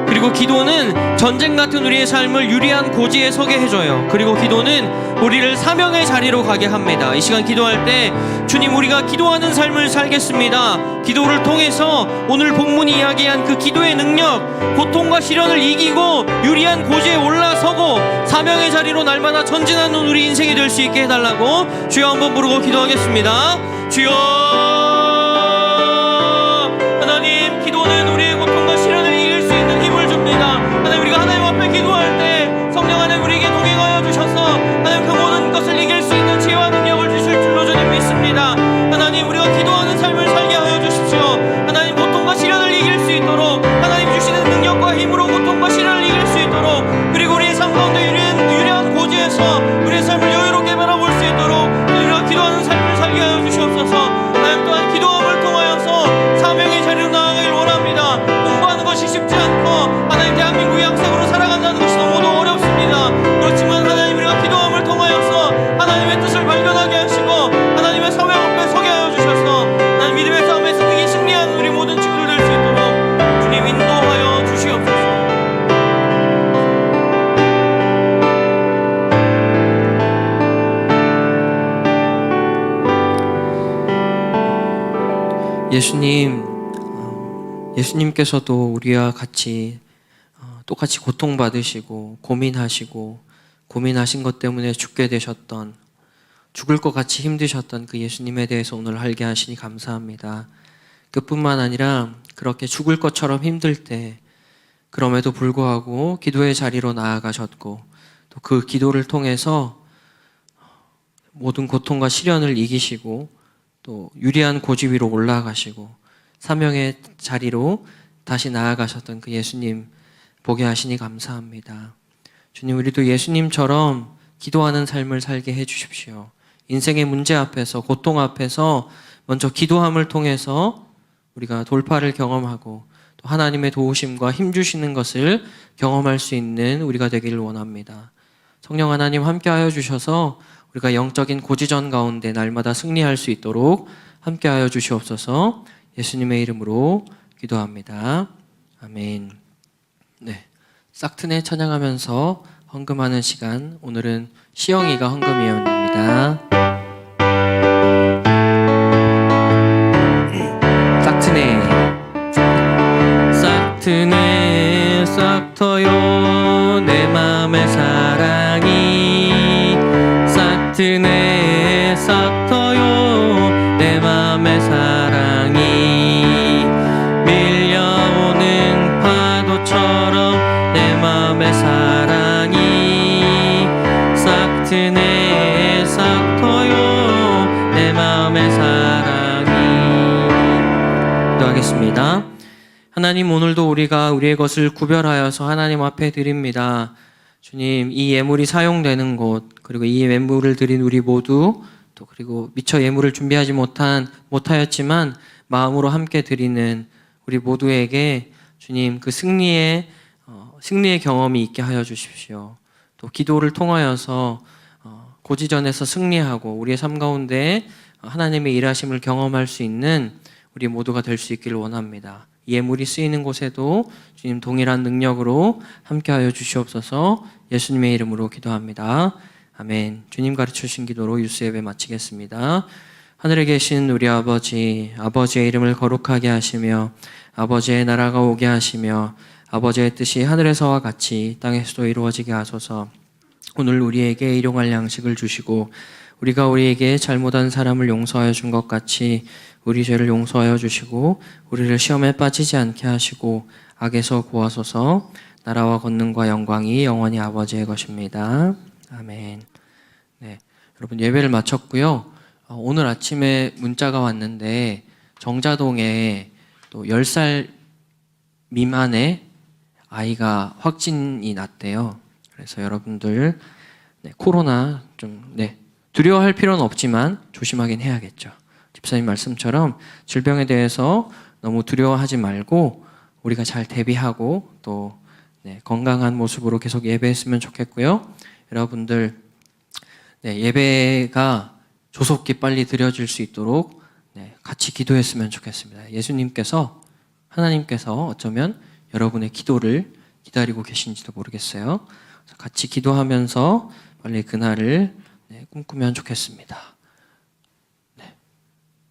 그리고 기도는 전쟁 같은 우리의 삶을 유리한 고지에 서게 해줘요. 그리고 기도는 우리를 사명의 자리로 가게 합니다. 이 시간 기도할 때 주님, 우리가 기도하는 삶을 살겠습니다. 기도를 통해서 오늘 본문이 이야기한 그 기도의 능력, 고통과 시련을 이기고 유리한 고지에 올라서고 사명의 자리로 날마다 전진하는 우리 인생이 될 수 있게 해달라고 주여 한번 부르고 기도하겠습니다. 주여 하나님, 기도는 우리의 고통과 시련을 이길 수 있는 힘을 줍니다. 하나님, 우리가 하나님 앞에 기도할 때 성령 하나님 우리에게 동행하여 주셔서 하나님 그 모든 것을 이길 수 있는 지혜와 능력을 주실 줄로 주님 믿습니다. 하나님, 우리가 기도하는 삶을 살게 하여 주십시오. 하나님, 고통과 시련을 이길 수 있도록 하나님 주시는 능력과 힘으로 고통과 시련을 이길 수 있도록, 그리고 우리의 삶 가운데 유리한 고지에서 우리의 삶을 여유롭게 바라볼 수 있도록 우리가 기도하는 삶을 살게 하여 주시옵소서. 하나님, 또한 기도함을 통하여서 사명의 자리로 나아가길 원합니다. 공부하는 것이 쉽지 않고 하나님 대한민국의 양색으로 살아간다는 것이 너무도 어렵습니다. 그렇지만 하나님, 우리가 기도함을 통하여서 하나님의 뜻을 발견하게 하시고 하나님의 사명 앞에 서게 하여 주셔서 하나님 믿음의 싸움에 승리하는 우리 모든 친구들 될 수 있도록 주님 인도하여 주시옵소서. 예수님께서도 우리와 같이 똑같이 고통받으시고 고민하신 것 때문에 죽게 되셨던, 죽을 것 같이 힘드셨던 그 예수님에 대해서 오늘 알게 하시니 감사합니다. 그뿐만 아니라 그렇게 죽을 것처럼 힘들 때 그럼에도 불구하고 기도의 자리로 나아가셨고 또 그 기도를 통해서 모든 고통과 시련을 이기시고 또 유리한 고지 위로 올라가시고 사명의 자리로 다시 나아가셨던 그 예수님 보게 하시니 감사합니다. 주님, 우리도 예수님처럼 기도하는 삶을 살게 해주십시오. 인생의 문제 앞에서, 고통 앞에서 먼저 기도함을 통해서 우리가 돌파를 경험하고 또 하나님의 도우심과 힘 주시는 것을 경험할 수 있는 우리가 되기를 원합니다. 성령 하나님 함께하여 주셔서 우리가 영적인 고지전 가운데 날마다 승리할 수 있도록 함께하여 주시옵소서. 예수님의 이름으로 기도합니다. 아멘. 네, 싹트네 찬양하면서 헌금하는 시간. 오늘은 시영이가 헌금위원입니다. 싹트네 싹트네 싹터요 내 맘의 사랑이 싹트네 싹터요 내 맘의 사랑이 밀려오는 파도처럼 내 맘의 사랑이 싹트네 싹터요 내 맘의 사랑이. 기도하겠습니다. 하나님, 오늘도 우리가 우리의 것을 구별하여서 하나님 앞에 드립니다. 주님, 이 예물이 사용되는 곳, 그리고 이 예물을 드린 우리 모두, 또 그리고 미처 예물을 준비하지 못하였지만 마음으로 함께 드리는 우리 모두에게 주님 그 승리의 경험이 있게 하여 주십시오. 또 기도를 통하여서 고지전에서 승리하고 우리의 삶 가운데 하나님의 일하심을 경험할 수 있는 우리 모두가 될 수 있기를 원합니다. 예물이 쓰이는 곳에도 주님 동일한 능력으로 함께하여 주시옵소서. 예수님의 이름으로 기도합니다. 아멘. 주님 가르쳐주신 기도로 유스 예배 마치겠습니다. 하늘에 계신 우리 아버지, 아버지의 이름을 거룩하게 하시며 아버지의 나라가 오게 하시며 아버지의 뜻이 하늘에서와 같이 땅에서도 이루어지게 하소서. 오늘 우리에게 일용할 양식을 주시고 우리가 우리에게 잘못한 사람을 용서하여 준 것 같이 우리 죄를 용서하여 주시고 우리를 시험에 빠지지 않게 하시고 악에서 구하소서. 나라와 권능과 영광이 영원히 아버지의 것입니다. 아멘. 네, 여러분 예배를 마쳤고요. 오늘 아침에 문자가 왔는데 정자동에 또 10살 미만의 아이가 확진이 났대요. 그래서 여러분들 코로나 좀 두려워할 필요는 없지만 조심하긴 해야겠죠. 집사님 말씀처럼 질병에 대해서 너무 두려워하지 말고 우리가 잘 대비하고 또 건강한 모습으로 계속 예배했으면 좋겠고요. 여러분들 예배가 조속히 빨리 드려질 수 있도록 같이 기도했으면 좋겠습니다. 예수님께서 하나님께서 어쩌면 여러분의 기도를 기다리고 계신지도 모르겠어요. 같이 기도하면서 빨리 그날을 꿈꾸면 좋겠습니다.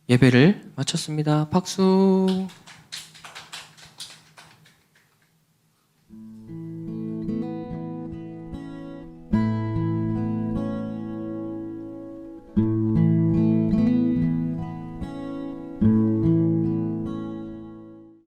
예배를 마쳤습니다. 박수.